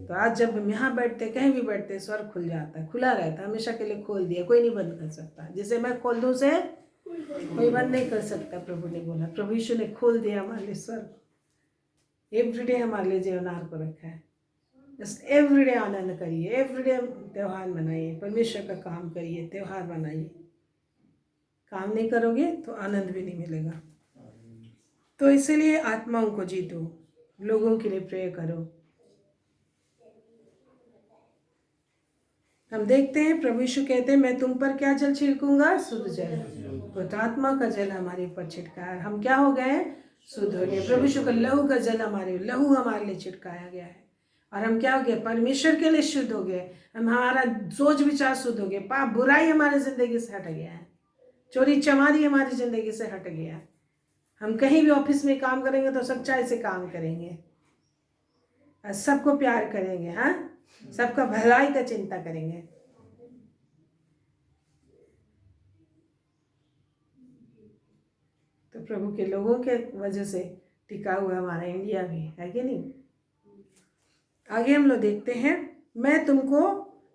तो आज जब हम यहाँ बैठते, कहीं भी बैठते, स्वर्ग खुल जाता है, खुला रहता है, हमेशा के लिए खोल दिया, कोई नहीं बंद कर सकता। जिसे मैं खोल दूँ उसे कोई बंद नहीं कर सकता, प्रभु ने बोला। प्रभु यीशु ने खोल दिया हमारे लिए स्वर्ग। एवरीडे हमारे लिए जीवनार को रखा है। जस्ट एवरीडे आनंद करिए, एवरीडे त्यौहार मनाइए, परमेश्वर का काम करिए, त्यौहार मनाइए। काम नहीं करोगे तो आनंद भी नहीं मिलेगा। तो इसीलिए आत्माओं को जीतो, लोगों के लिए प्रे करो। हम देखते हैं प्रभु यीशु कहते हैं मैं तुम पर क्या जल छिड़कूंगा? शुद्ध जल। पवित्र आत्मा का जल हमारे ऊपर छिड़का है, हम क्या हो गए? शुद्ध हो गए। प्रभु यीशु का लहू का जल लहू हमारे लिए छिड़काया गया है, और हम क्या हो गए? परमेश्वर के लिए शुद्ध हो गए। हमारा सोच विचार शुद्ध हो गए, पाप बुराई हमारी जिंदगी से हट गया है, चोरी चमारी हमारी जिंदगी से हट गया। हम कहीं भी ऑफिस में काम करेंगे तो सच्चाई से काम करेंगे, सबको प्यार करेंगे, हाँ, सबका भलाई का चिंता करेंगे। तो प्रभु के लोगों के वजह से टिका हुआ हमारा इंडिया भी है कि नहीं। आगे हम लोग देखते हैं, मैं तुमको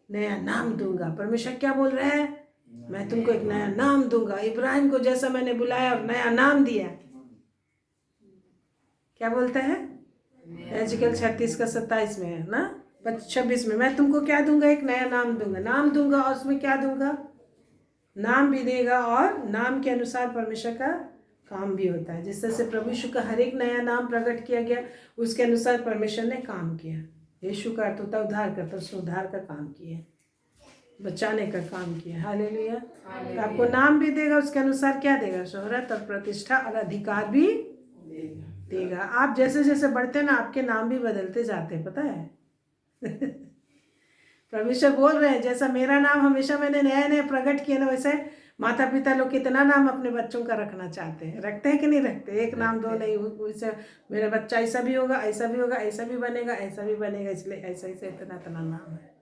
नया नाम दूंगा। परमेश्वर क्या बोल रहा है? मैं तुमको एक नया नाम दूंगा। इब्राहिम को जैसा मैंने बुलाया और नया नाम दिया, क्या बोलता है? एजिकल 36 का 27 में है ना, 26 में, मैं तुमको क्या दूंगा? एक नया नाम दूंगा। नाम दूंगा और उसमें क्या दूंगा? नाम भी देगा, और नाम के अनुसार परमेश्वर का काम भी होता है। जिस तरह से प्रभु यीशु का हर एक नया नाम प्रकट किया गया, उसके अनुसार परमेश्वर ने काम किया। यीशु का अर्थ होता है उद्धार करता, उसने उद्धार का काम किया, बचाने का काम किया। हालेलुया। तो आपको नाम भी देगा, उसके अनुसार क्या देगा? शोहरत और प्रतिष्ठा और अधिकार भी देगा। आप जैसे जैसे बढ़ते हैं ना, आपके नाम भी बदलते जाते हैं, पता है। परमेश्वर बोल रहे हैं, जैसा मेरा नाम हमेशा मैंने नया नया प्रकट किया ना, वैसे माता पिता लोग कितना नाम अपने बच्चों का रखना चाहते हैं, रखते हैं कि नहीं रखते? एक नाम दो नहीं, वैसे मेरा बच्चा ऐसा भी होगा, ऐसा भी होगा, ऐसा भी बनेगा, ऐसा भी बनेगा, इसलिए ऐसा ऐसे इतना इतना नाम है।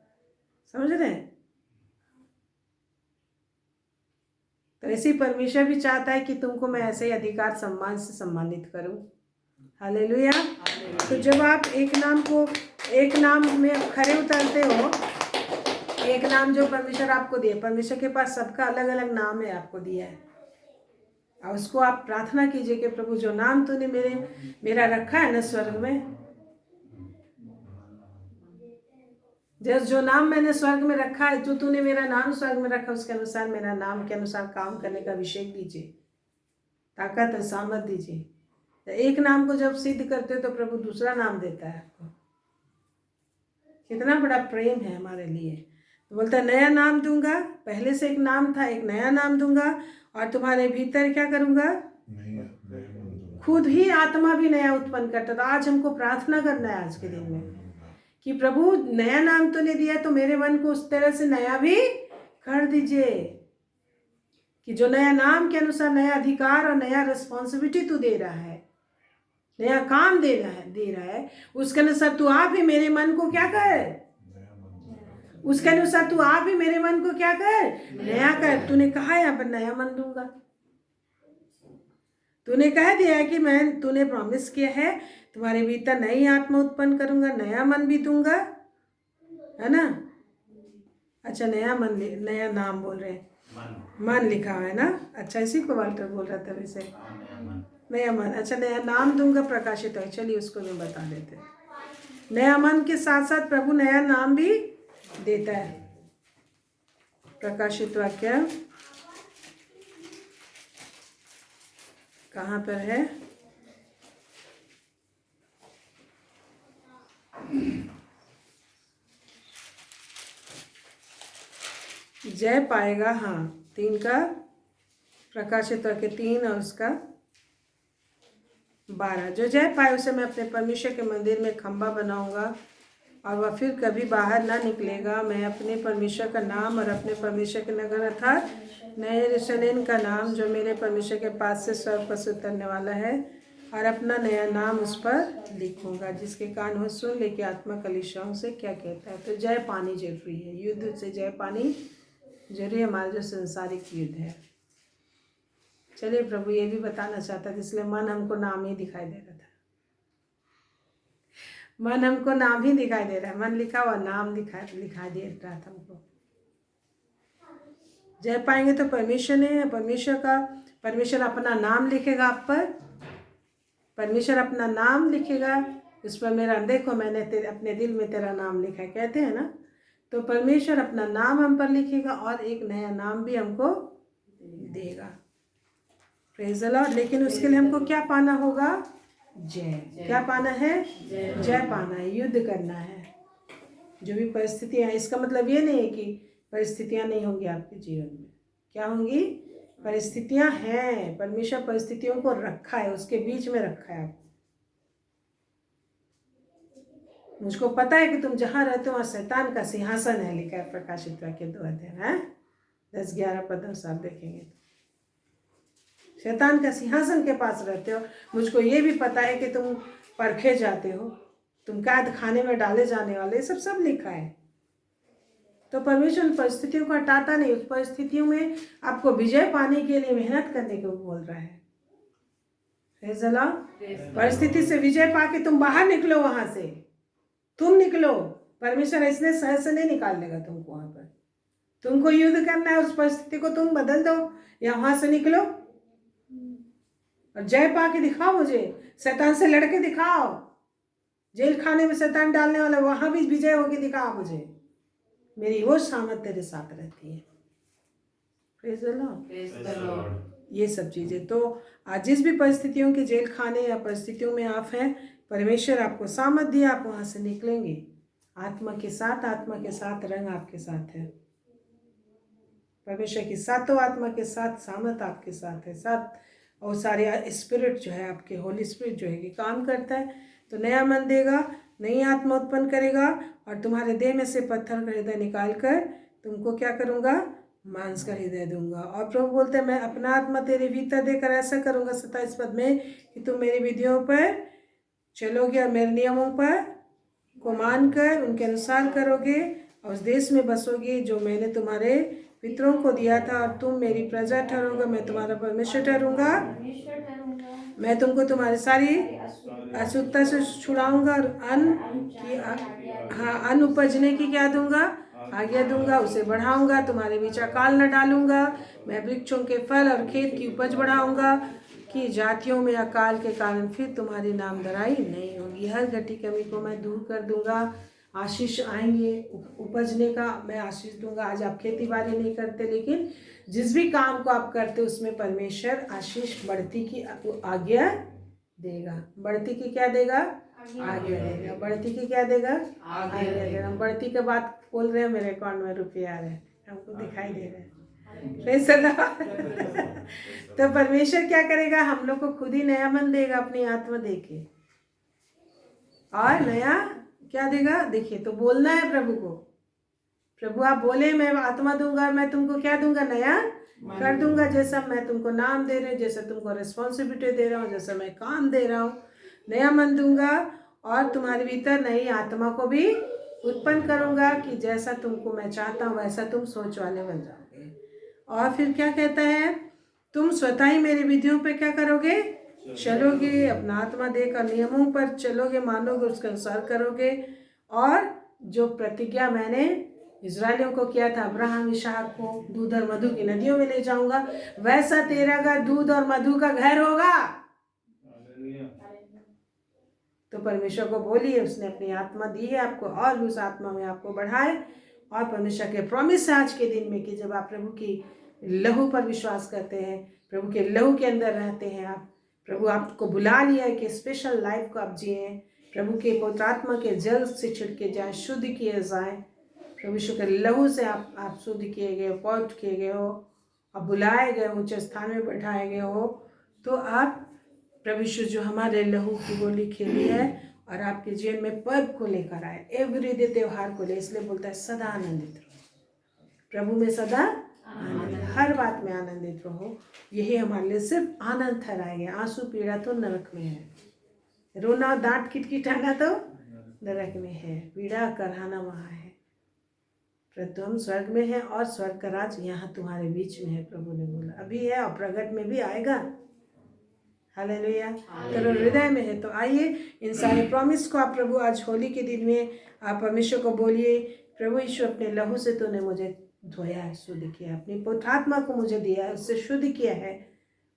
समझ रहे हैं? तो ऐसे परमेश्वर भी चाहता है कि तुमको मैं ऐसे ही अधिकार सम्मान से सम्मानित करूं। हालेलुया। तो जब आप एक नाम में खरे उतरते हो, एक नाम जो परमेश्वर आपको दिए, परमेश्वर के पास सबका अलग अलग नाम है, आपको दिया है, और उसको आप प्रार्थना कीजिए कि प्रभु जो नाम तूने मेरा रखा है ना स्वर्ग में, जो नाम मैंने स्वर्ग में रखा है, जो तूने मेरा नाम स्वर्ग में रखा, उसके अनुसार मेरा नाम के अनुसार काम करने का अभिषेक दीजिए, ताकत और सामर्थ दीजिए। तो एक नाम को जब सिद्ध करते हो तो प्रभु दूसरा नाम देता है आपको। कितना बड़ा प्रेम है हमारे लिए। तो बोलता है नया नाम दूंगा, पहले से एक नाम था, एक नया नाम दूंगा, और तुम्हारे भीतर क्या करूंगा? खुद ही आत्मा भी नया उत्पन्न करता। तो आज हमको प्रार्थना करना है आज के दिन में कि प्रभु नया नाम तूने दिया, तो मेरे मन को उस तरह से नया भी कर दीजिए कि जो नया नाम के अनुसार नया अधिकार और नया रिस्पॉन्सिबिलिटी तू दे रहा है, नया काम दे रहा है, उसके अनुसार तू आप ही मेरे मन को क्या कर, उसके अनुसार तू आप ही मेरे मन को क्या कर, नया कर। तूने कहा यहाँ पर नया मन दूंगा, तूने कह दिया है कि तूने प्रॉमिस किया है तुम्हारे भीतर नई आत्मा उत्पन्न करूंगा, नया मन भी दूंगा, है ना? अच्छा, नया नाम बोल रहे हैं, मन लिखा हुआ है ना? अच्छा, इसी को वाल्टर बोल रहा था वैसे, नया मन। अच्छा, नया नाम दूंगा प्रकाशित है, चलिए उसको भी बता देते हैं। नया मन के साथ साथ प्रभु नया नाम भी देता है। प्रकाशित वाक्य कहाँ पर है? जय पाएगा, हाँ, 3 का प्रकाशित वाक्य 3 और उसका 12। जो जय पाए उसे मैं अपने परमेश्वर के मंदिर में खंभा बनाऊंगा और वह फिर कभी बाहर ना निकलेगा। मैं अपने परमेश्वर का नाम और अपने परमेश्वर के नगर अर्थात नए यरूशलेम का नाम जो मेरे परमेश्वर के पास से स्वर्ग पर से उतरने वाला है, और अपना नया नाम उस पर लिखूंगा। जिसके कान हो सुन ले कि आत्मा कलीसियाओं से क्या कहता है। तो जय पानी जरूरी है, युद्ध से जय पानी जरूरी, हमारा जो संसारिक युद्ध है। चलिए, प्रभु ये भी बताना चाहता था, इसलिए मन हमको नाम ही दिखाई दे रहा था, मन हमको नाम ही दिखाई दे रहा है, मन लिखा हुआ नाम दिखाई दे रहा था हमको। जय पाएंगे तो परमेश्वर ने, परमेश्वर अपना नाम लिखेगा आप पर, परमेश्वर अपना नाम लिखेगा उस पर। मेरा देखो मैंने अपने दिल में तेरा नाम लिखा है, कहते हैं ना। तो परमेश्वर अपना नाम हम पर लिखेगा और एक नया नाम भी हमको देगा। Praise the Lord. लेकिन उसके लिए हमको क्या पाना होगा? जय। क्या पाना है? जय पाना है, युद्ध करना है। जो भी परिस्थितियाँ, इसका मतलब ये नहीं है कि परिस्थितियाँ नहीं होंगी आपके जीवन में। क्या होंगी? परिस्थितियाँ हैं। परमेश्वर परिस्थितियों को रखा है, उसके बीच में रखा है आपको। मुझको पता है कि तुम जहाँ रहते हो वहाँ शैतान का सिंहासन है, लिखा है प्रकाशित वाक्य 2 अध्याय में 10-11 पद आप देखेंगे। शैतान का सिंहासन के पास रहते हो। मुझको ये भी पता है कि तुम परखे जाते हो, तुम कैद खाने में डाले जाने वाले, सब लिखा है। तो परमेश्वर उन परिस्थितियों को हटाता नहीं, उस परिस्थितियों में आपको विजय पाने के लिए मेहनत करने को बोल रहा है। परिस्थिति से विजय पाके तुम बाहर निकलो, वहां से तुम निकलो। परमेश्वर इसने सहज से नहीं निकाल लेगा तुमको। वहां पर तुमको युद्ध करना है, उस परिस्थिति को तुम बदल दो या वहां से निकलो और जय पाके दिखाओ। मुझे शैतान से लड़के दिखाओ। जेल खाने में शैतान डालने वाला, वहां भी विजय होके दिखाओ मुझे। मेरी वो सामर्थ तेरे साथ रहती है। Praise the Lord. ये सब चीजें तो आज जिस भी परिस्थितियों के जेल खाने या परिस्थितियों में आप हैं, परमेश्वर आपको सामर्थ दिया, आप वहां से निकलेंगे आत्मा के साथ रंग आपके साथ है। परमेश्वर की सातों आत्मा के साथ सामर्थ आपके साथ है, साथ और सारे स्पिरिट जो है आपके होली स्पिरिट जो है कि काम करता है, तो नया मन देगा, नई आत्मा उत्पन्न करेगा और तुम्हारे देह में से पत्थर का हृदय निकाल कर तुमको क्या करूँगा, मांस का हृदय दूंगा। और प्रभु बोलते हैं मैं अपना आत्मा तेरे भीतर देकर ऐसा करूँगा 27 पद में कि तुम मेरी विधियों पर चलोगे और मेरे नियमों पर को मानकर उनके अनुसार करोगे और उस देश में बसोगे जो मैंने तुम्हारे पितरों को दिया था, और तुम मेरी प्रजा ठहरोगे, मैं तुम्हारा परमेश्वर ठहरूंगा, मैं तुमको तुम्हारी सारी अशुद्धता से छुड़ाऊंगा और अन्न उपजने की क्या दूंगा, आज्ञा दूंगा, उसे बढ़ाऊंगा, तुम्हारे बीच अकाल न डालूंगा, मैं वृक्षों के फल और खेत की उपज बढ़ाऊंगा कि जातियों में अकाल के कारण फिर तुम्हारी नामधराई नहीं होगी। हर घटी कमी को मैं दूर कर दूंगा, आशीष आएंगे उपजने का, मैं आशीष दूंगा। आज आप खेती बाड़ी नहीं करते, लेकिन जिस भी काम को आप करते उसमें परमेश्वर आशीष बढ़ती की आज्ञा देगा। बढ़ती की क्या देगा, आज्ञा देगा। बढ़ती की क्या देगा, आज्ञा देगा। हम बढ़ती के बात बोल रहे हैं, मेरे अकाउंट में रुपये आ रहे हैं, हमको दिखाई दे रहे हैं। तो परमेश्वर क्या करेगा, हम लोग को खुद ही नया मन देगा अपनी आत्मा देके, और नया क्या देगा, देखिए तो बोलना है प्रभु को। प्रभु आप बोले मैं आत्मा दूंगा और मैं तुमको क्या दूंगा, नया कर दूंगा। जैसा मैं तुमको नाम दे रहा हूँ, जैसा तुमको रिस्पॉन्सिबिलिटी दे रहा हूँ, जैसा मैं काम दे रहा हूँ, नया मन दूंगा और तुम्हारे भीतर नई आत्मा को भी उत्पन्न करूंगा कि जैसा तुमको मैं चाहता हूँ वैसा तुम सोच वाले बन जाओगे। और फिर क्या कहता है, तुम स्वतः ही मेरी विधियों पे क्या करोगे, चलोगे, अपना आत्मा देकर नियमों पर चलोगे, मानोगे, उसके अनुसार करोगे। और जो प्रतिज्ञा मैंने इजरायलियों को किया था, अब्राहम इसहाक को दूध और मधु की नदियों में ले जाऊंगा, वैसा तेरा घर दूध और मधु का घर होगा। तो परमेश्वर को बोलिए, उसने अपनी आत्मा दी है आपको और उस आत्मा में आपको बढ़ाए। और परमेश्वर के प्रॉमिस है आज के दिन में कि जब आप प्रभु की लहू पर विश्वास करते हैं, प्रभु के लहू के अंदर रहते हैं, आप प्रभु आपको बुला लिया है कि स्पेशल लाइफ को आप जिए, प्रभु के पवित्र आत्मा के जल से छिड़के जाए, शुद्ध किए जाए, प्रभु यीशु के लहू से आप शुद्ध किए गए, पवित्र किए गए हो, आप बुलाए गए, ऊंचे स्थान में बैठाए गए हो, तो आप प्रभु यीशु जो हमारे लहू की गोली खेली है और आपके जीवन में पर्व को लेकर आए, एवरी डे त्योहार को ले, इसलिए बोलता है सदा आनंदित रहो, प्रभु में सदा आनंद, हर बात में आनंदित रहो। यही हमारे लिए सिर्फ आनंद ठहराएंगे। आंसू पीड़ा तो नरक में है, रोना दांत किटकिटाना तो नरक में है, पीड़ा कराना वहाँ है, परंतु हम स्वर्ग में हैं और स्वर्ग का राज यहाँ तुम्हारे बीच में है। प्रभु ने बोला अभी है और प्रगट में भी आएगा। हालेलुया। तेरे हृदय में है, तो आइए इन सारे प्रॉमिस को आप प्रभु आज होली के दिन में आप परमेश्वर को बोलिए, प्रभु यीशु अपने लहू से तूने मुझे धोया है, शुद्ध किया, अपनी पवित्र आत्मा को मुझे दिया है, उससे शुद्ध किया है।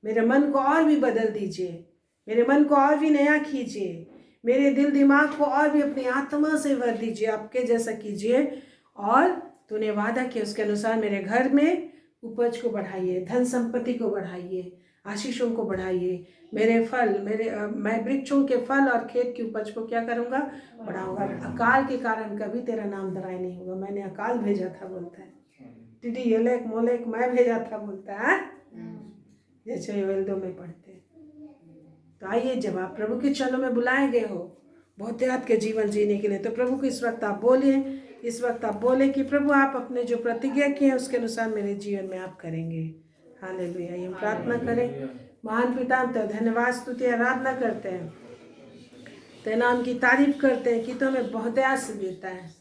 मेरे मन को और भी बदल दीजिए, मेरे मन को और भी नया कीजिए, मेरे दिल दिमाग को और भी अपनी आत्मा से भर दीजिए, आपके जैसा कीजिए। और तूने वादा किया उसके अनुसार मेरे घर में उपज को बढ़ाइए, धन संपत्ति को बढ़ाइए, आशीषों को बढ़ाइए, मेरे फल मैं वृक्षों के फल और खेत की उपज को क्या करूँगा, बढ़ाऊंगा। अकाल के कारण कभी तेरा नाम धराई नहीं होगा। मैंने अकाल भेजा था बोलता है, टिड्डी यलेक मोलेक मैं भेजा था बोलता है, जैसे योएल 2 में पढ़ते हैं। तो आइए जब आप प्रभु के चरणों में बुलाए गए हो बहुतायत के जीवन जीने के लिए, तो प्रभु को इस वक्त आप बोलिए, इस वक्त आप बोले कि प्रभु आप अपने जो प्रतिज्ञा किए हैं उसके अनुसार मेरे जीवन में आप करेंगे। हालेलुया। हम प्रार्थना करें। महान पिता हम तो धन्यवाद स्तुति आराधना करते हैं, तेरे नाम की तारीफ करते हैं कि तो हमें बहुतायत से देता है।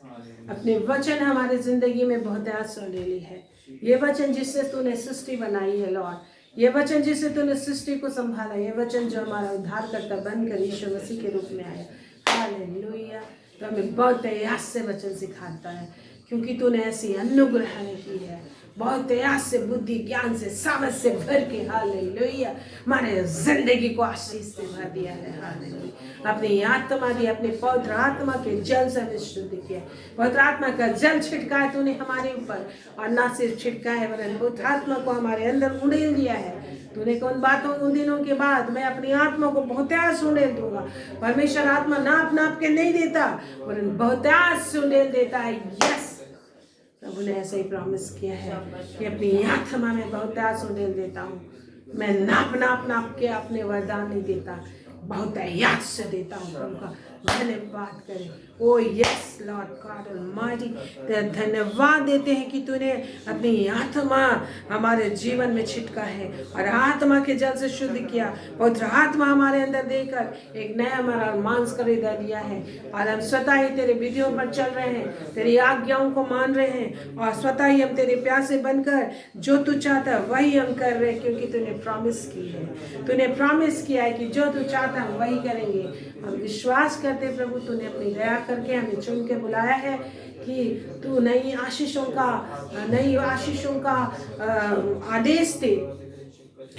अपने वचन हमारे जिंदगी में बहुतायत से ले ली है। ये वचन जिससे तूने सृष्टि बनाई है लॉर्ड, ये वचन जिससे तूने सृष्टि को संभाला, ये वचन जो हमारा उद्धार करता बनकर यीशु मसीह के रूप में आया। हालेलुया। तो हमें बहुत प्रयास से वचन सिखाता है, क्योंकि तूने ऐसी अनुग्रह की है, बहुत प्रयास से, बुद्धि ज्ञान से, सामर्थ से भर के हालेलुया हमारे जिंदगी को आशीष से भर दिया है। हालेलुया। अपनी आत्मा दी, अपने पवित्र आत्मा के जल से हमें शुद्ध किया। पवित्र आत्मा का जल छिड़का है तूने हमारे ऊपर, और ना सिर्फ छिड़का है वरन पवित्र आत्मा को हमारे अंदर उड़ेल दिया है। तूने कौन बातों उन दिनों के बाद मैं अपनी आत्मा को बहुतायत उड़ेल दूंगा। परमेश्वर आत्मा नाप नाप के नहीं देता वरन बहुतायत उड़ेल देता है। यस, प्रभु ने ऐसा ही प्रॉमिस किया है कि अपनी आत्मा में बहुतायत उड़ेल देता हूँ। मैं नाप के अपने वरदान नहीं देता, बहुत एहतियात से देता हूँ। प्रभु का धन्यवाद करें। ओ यस लॉर्ड गॉड ऑलमाइटी, तेरा धन्यवाद देते हैं कि तूने अपनी आत्मा हमारे जीवन में छिटका है और आत्मा के जल से शुद्ध किया। पवित्र आत्मा हमारे अंदर देकर एक नया हमारा मांस खरीदा दिया है और हम स्वतः ही तेरे विधियों पर चल रहे हैं, तेरी आज्ञाओं को मान रहे हैं और स्वतः ही हम तेरे प्यासे बनकर जो तू चाहता है वही हम कर रहे हैं, क्योंकि तूने प्रॉमिस की है। तूने प्रॉमिस किया है कि जो तू चाहता है वही करेंगे। हम विश्वास करते प्रभु, तूने अपनी दया करके हमें चुन के बुलाया है कि तू नई आशीषों का आदेश दे।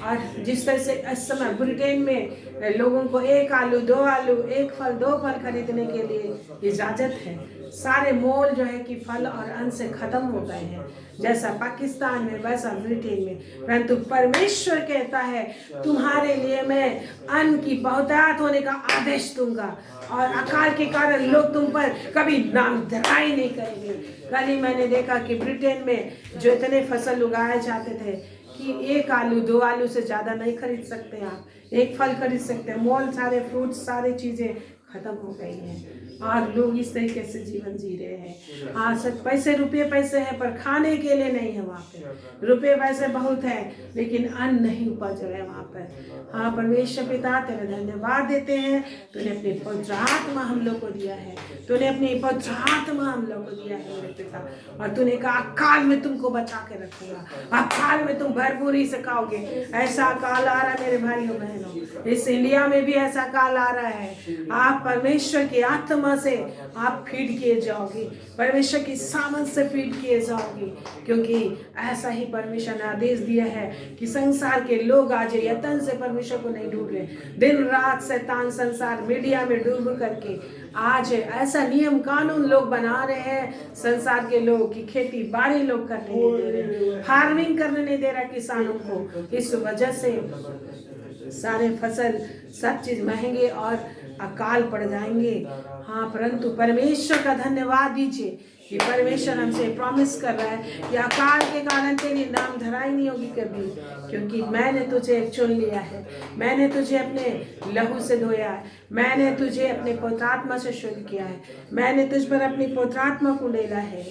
और जिस तरह से इस समय ब्रिटेन में लोगों को 1 आलू 2 आलू 1 फल 2 फल खरीदने के लिए इजाजत है, सारे मोल जो है कि फल और अन्न से खत्म हो गए हैं, जैसा पाकिस्तान में वैसा ब्रिटेन में। परंतु परमेश्वर कहता है तुम्हारे लिए मैं अन्न की बहुतायत होने का आदेश दूंगा और अकाल के कारण लोग तुम पर कभी नामधराई नहीं करेंगे। कल ही मैंने देखा कि ब्रिटेन में जो इतने फसल उगाए जाते थे कि 1 आलू 2 आलू से ज़्यादा नहीं खरीद सकते आप, 1 फल खरीद सकते हैं। मोल सारे फ्रूट्स सारी चीज़ें खत्म हो गई हैं और लोग इस तरीके से जीवन जी रहे हैं। हाँ सच, पैसे रुपये पैसे हैं पर खाने के लिए नहीं है वहाँ पे। रुपये पैसे बहुत है लेकिन अन्न नहीं उपज रहे वहाँ पर। हाँ परमेश्वर पिता तेरा धन्यवाद देते हैं, तूने अपनी पवित्र आत्मा हम लोग को दिया है, तूने अपनी पवित्र आत्मा हम लोग को दिया है मेरे पिता। और तूने कहा अकाल में तुमको बचा के रखूंगा, अकाल में तुम भरपूरी से खाओगे। ऐसा काल आ रहा है मेरे भाइयों बहनों, इस इंडिया में भी ऐसा काल आ रहा है। आप परमेश्वर की आत्मा से आप फीड किए जाओगे, परमेश्वर की सामर्थ से फीड किए जाओगे, क्योंकि ऐसा ही परमेश्वर ने आदेश दिया है कि संसार के लोग आज यत्न से परमेश्वर को नहीं ढूंढ रहे। दिन रात शैतान संसार मीडिया में डूब करके आज ऐसा नियम कानून लोग बना रहे हैं संसार के लोग कि खेती बाड़ी लोग करने नहीं दे रहे, फार्मिंग करने नहीं दे रहा किसानों को। इस वजह से सारे फसल सब चीज महंगे और अकाल पड़ जाएंगे। हाँ परंतु परमेश्वर का धन्यवाद दीजिए कि परमेश्वर हमसे प्रॉमिस कर रहा है कि अकाल के कारण तेरी नाम धराई नहीं होगी कभी, क्योंकि मैंने तुझे चुन लिया है, मैंने तुझे अपने लहू से धोया है, मैंने तुझे अपने पवित्र आत्मा से शुद्ध किया है, मैंने तुझ पर अपनी पवित्र आत्मा को डाला है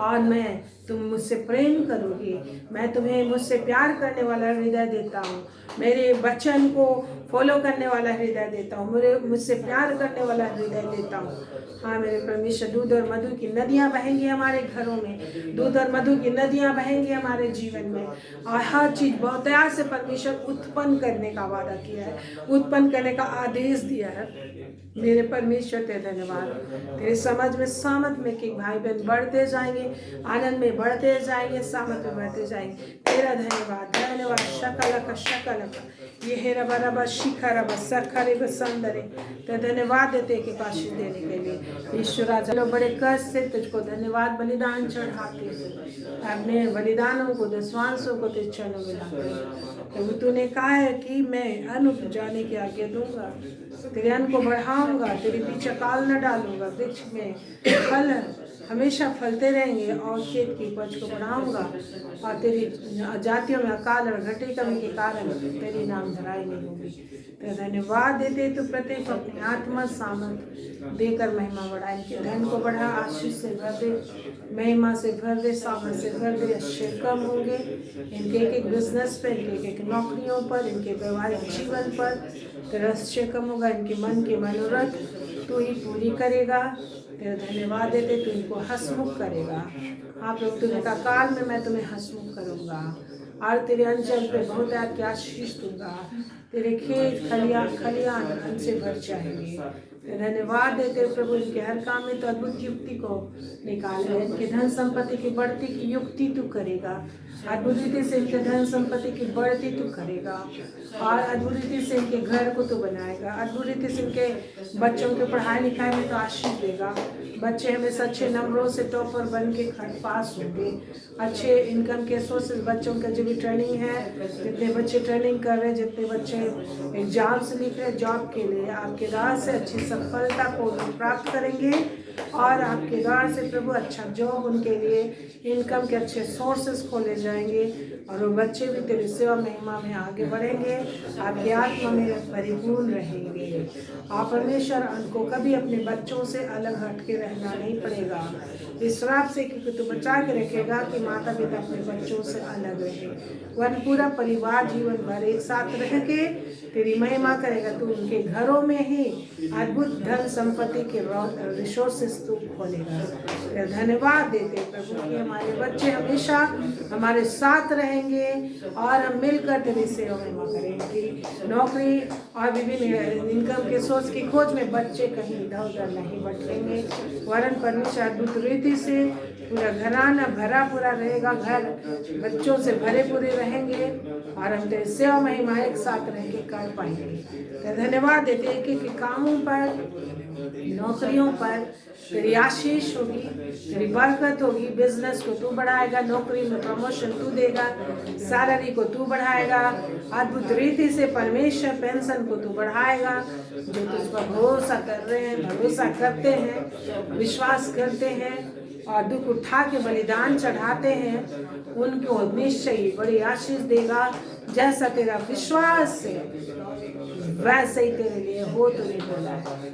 और तुम मुझसे प्रेम करोगे। मैं तुम्हें मुझसे प्यार करने वाला हृदय देता हूँ, मेरे वचन को फॉलो करने वाला हृदय देता हूँ, मुझसे प्यार करने वाला हृदय देता हूँ। हाँ मेरे परमेश्वर, दूध और मधु की नदियाँ बहेंगी हमारे घरों में, दूध और मधु की नदियाँ बहेंगी हमारे जीवन में। और हर चीज़ बहुतायत से परमेश्वर उत्पन्न करने का वादा किया है, उत्पन्न करने का आदेश दिया है। मेरे परमेश्वर तेरे धन्यवाद, तेरे समझ में सामत में कि भाई बहन बढ़ते जाएंगे, आनंद में बढ़ते जाएंगे, सामत में बढ़ते जाएंगे। तेरा धन्यवाद धन्यवाद। शकल का ये है रबा रबा शिखा रबा सरखरे बसंदरे। तेरा धन्यवाद देते के आशीष देने के लिए ईश्वरा। चलो बड़े कष्ट से तुझको धन्यवाद बलिदान चढ़ाते, अपने बलिदानों को दसवांशों को तेरे चरणों में लाते। तो तूने कहा है कि मैं अन्न उपजाने की आज्ञा दूंगा, तेरे अन्न को बढ़ाऊंगा, तेरे पीछे काल न डालूंगा, वृक्ष में फल हमेशा फलते रहेंगे और खेत की उपज को बढ़ाऊंगा। और तेरी जातियों में अकाल और घटे कमी के कारण तेरी नाम धराई नहीं होगी। तेरा धन्यवाद देते तो प्रत्येक अपनी आत्मा सामर्थ देकर महिमा बढ़ा, इनके धन को बढ़ा, आशीष से भर दे, महिमा से भर दे, सामर्थ से भर दे। अच्छे कम होंगे इनके एक बिजनेस पे, इनके एक नौकरियों पर, इनके वैवाहिक जीवन पर तेरा अच्छे कम होगा। इनके मन के मनोरथ तू ही पूरी करेगा। तेरा धन्यवाद देते तू इनको हंसमुख करेगा। आप लोग तूने कहा काल में मैं तुम्हें हंसमुख करूँगा और तेरे अंचल पे बहुत आपकी आशीष दूंगा, तेरे खेत खलियान अन्न से भर जाएंगे। धन्यवाद देते प्रभु, इनके हर काम में तो अद्भुत युक्ति को निकाले, इनके धन संपत्ति की बढ़ती की युक्ति तू करेगा, अद्भुत रीति से इनके धन संपत्ति की बढ़ती तू करेगा और अद्भुत रीति से इनके घर को तू बनाएगा, अद्भुत रीति से इनके बच्चों के पढ़ाई लिखाई में तो आशीष देगा। बच्चे हमेशा अच्छे नंबरों से टॉपर बन के पास होंगे, अच्छे इनकम के सोर्सेज बच्चों का जो भी ट्रेनिंग है, जितने बच्चे ट्रेनिंग कर रहे हैं, जितने बच्चे एग्जाम्स लिख रहे जॉब के लिए, आपके द्वार से अच्छी सफलता को प्राप्त करेंगे और आपके द्वार से प्रभु अच्छा जॉब उनके लिए, इनकम के अच्छे सोर्सेस खोले जाएंगे और वो बच्चे भी तेरी सेवा महिमा में आगे बढ़ेंगे, आपकी आत्मा में परिपूर्ण रहेंगे। आप परमेश्वर उनको कभी अपने बच्चों से अलग हट के रहना नहीं पड़ेगा, इस श्राप से क्योंकि तू बचा के रखेगा कि माता पिता अपने बच्चों से अलग रहे, वह पूरा परिवार जीवन भर एक साथ रह के तेरी महिमा करेगा। तू उनके घरों में ही अद्भुत धन संपत्ति के रिसोर्सेस तू खोलेगा। धन्यवाद देते प्रभु कि हमारे बच्चे हमेशा हमारे साथ रहेंगे और हम मिलकर तेरी सेवा महिमा करेंगे। नौकरी और विभिन्न इनकम के सोर्स की खोज में बच्चे कहीं इधर उधर नहीं भटकेंगे, वरन परमेश्वर अद्भुत रीति से पूरा घराना भरा पूरा रहेगा, घर बच्चों से भरे पूरे रहेंगे और हम तेरे सेवा महिमा एक साथ रह के कर पाएंगे। धन्यवाद देते एक एक कामों पर, नौकरियों पर तेरी आशीष होगी, तेरी बरकत होगी। बिजनेस को तू बढ़ाएगा, नौकरी में प्रमोशन तू देगा, सैलरी को तू बढ़ाएगा, अद्भुत रीति से परमेश्वर पेंशन को तू बढ़ाएगा। जो तुझ पर भरोसा कर रहे हैं, भरोसा करते हैं, विश्वास करते हैं और दुख उठा के बलिदान चढ़ाते हैं, उनको निश्चय ही बड़ी आशीष देगा। जैसा तेरा विश्वास है वैसे ही तेरे लिए हो, तो नहीं बोला है।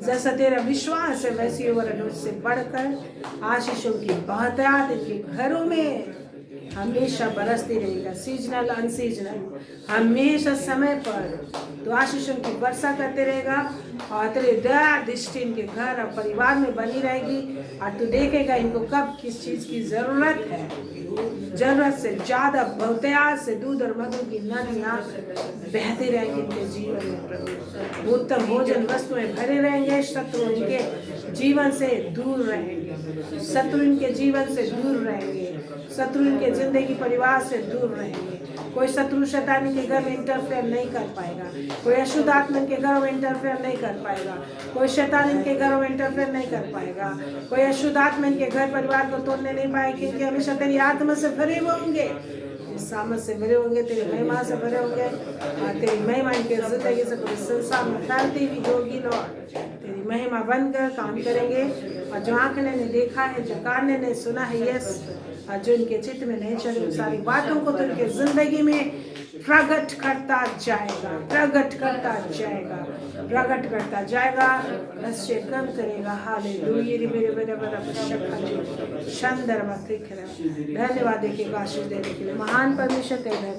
जैसा तेरा विश्वास है वैसी और उससे बढ़कर आशीषों की बहुतायत इनके घरों में हमेशा बरसती रहेगा। सीजनल अनसीजनल हमेशा समय पर तो आशीषों की वर्षा करते रहेगा और तेरे दया दृष्टि इनके घर और परिवार में बनी रहेगी और तू देखेगा इनको कब किस चीज़ की ज़रूरत है। जरूरत से ज़्यादा बहुतायत से दूध और मधु की नदियाँ बहती रहेंगी इनके जीवन में प्रभु। उत्तम भोजन वस्तुएं भरे रहेंगे, शत्रु इनके जीवन से दूर रहेंगे, शत्रु इनके जीवन से दूर रहेंगे, शत्रु इनके जिंदगी परिवार से दूर रहेंगे। कोई शत्रु शैतान के घर में इंटरफेयर नहीं कर पाएगा, कोई अशुद्ध आत्मा के घरों में इंटरफेयर नहीं कर पाएगा, कोई शैतान इनके घरों में इंटरफेयर नहीं कर पाएगा, कोई अशुद्ध आत्मा इनके घर परिवार को तोड़ने नहीं पाएगा, क्योंकि हमेशा तेरी आत्मा से भरे होंगे, सामत से भरे होंगे, तेरी महिमा से भरे होंगे और तेरी महिमा इनके जिंदगी से पूरे संसार में फैलती भी होगी। लॉर्ड तेरी महिमा बनकर काम करेंगे और जो आंखों ने देखा है, जो कान ने सुना है, यस, और जो इनके चित्त में नहीं चले उन सारी बातों को तो इनके जिंदगी में प्रकट करता जाएगा, प्रकट करता जाएगा, प्रकट करता जाएगा, नशे कम करेगा। हालेलुया मेरे मेरे बड़ा शंदर। धन्यवाद देखिए आशीष देने के लिए महान परमेश्वर तेरे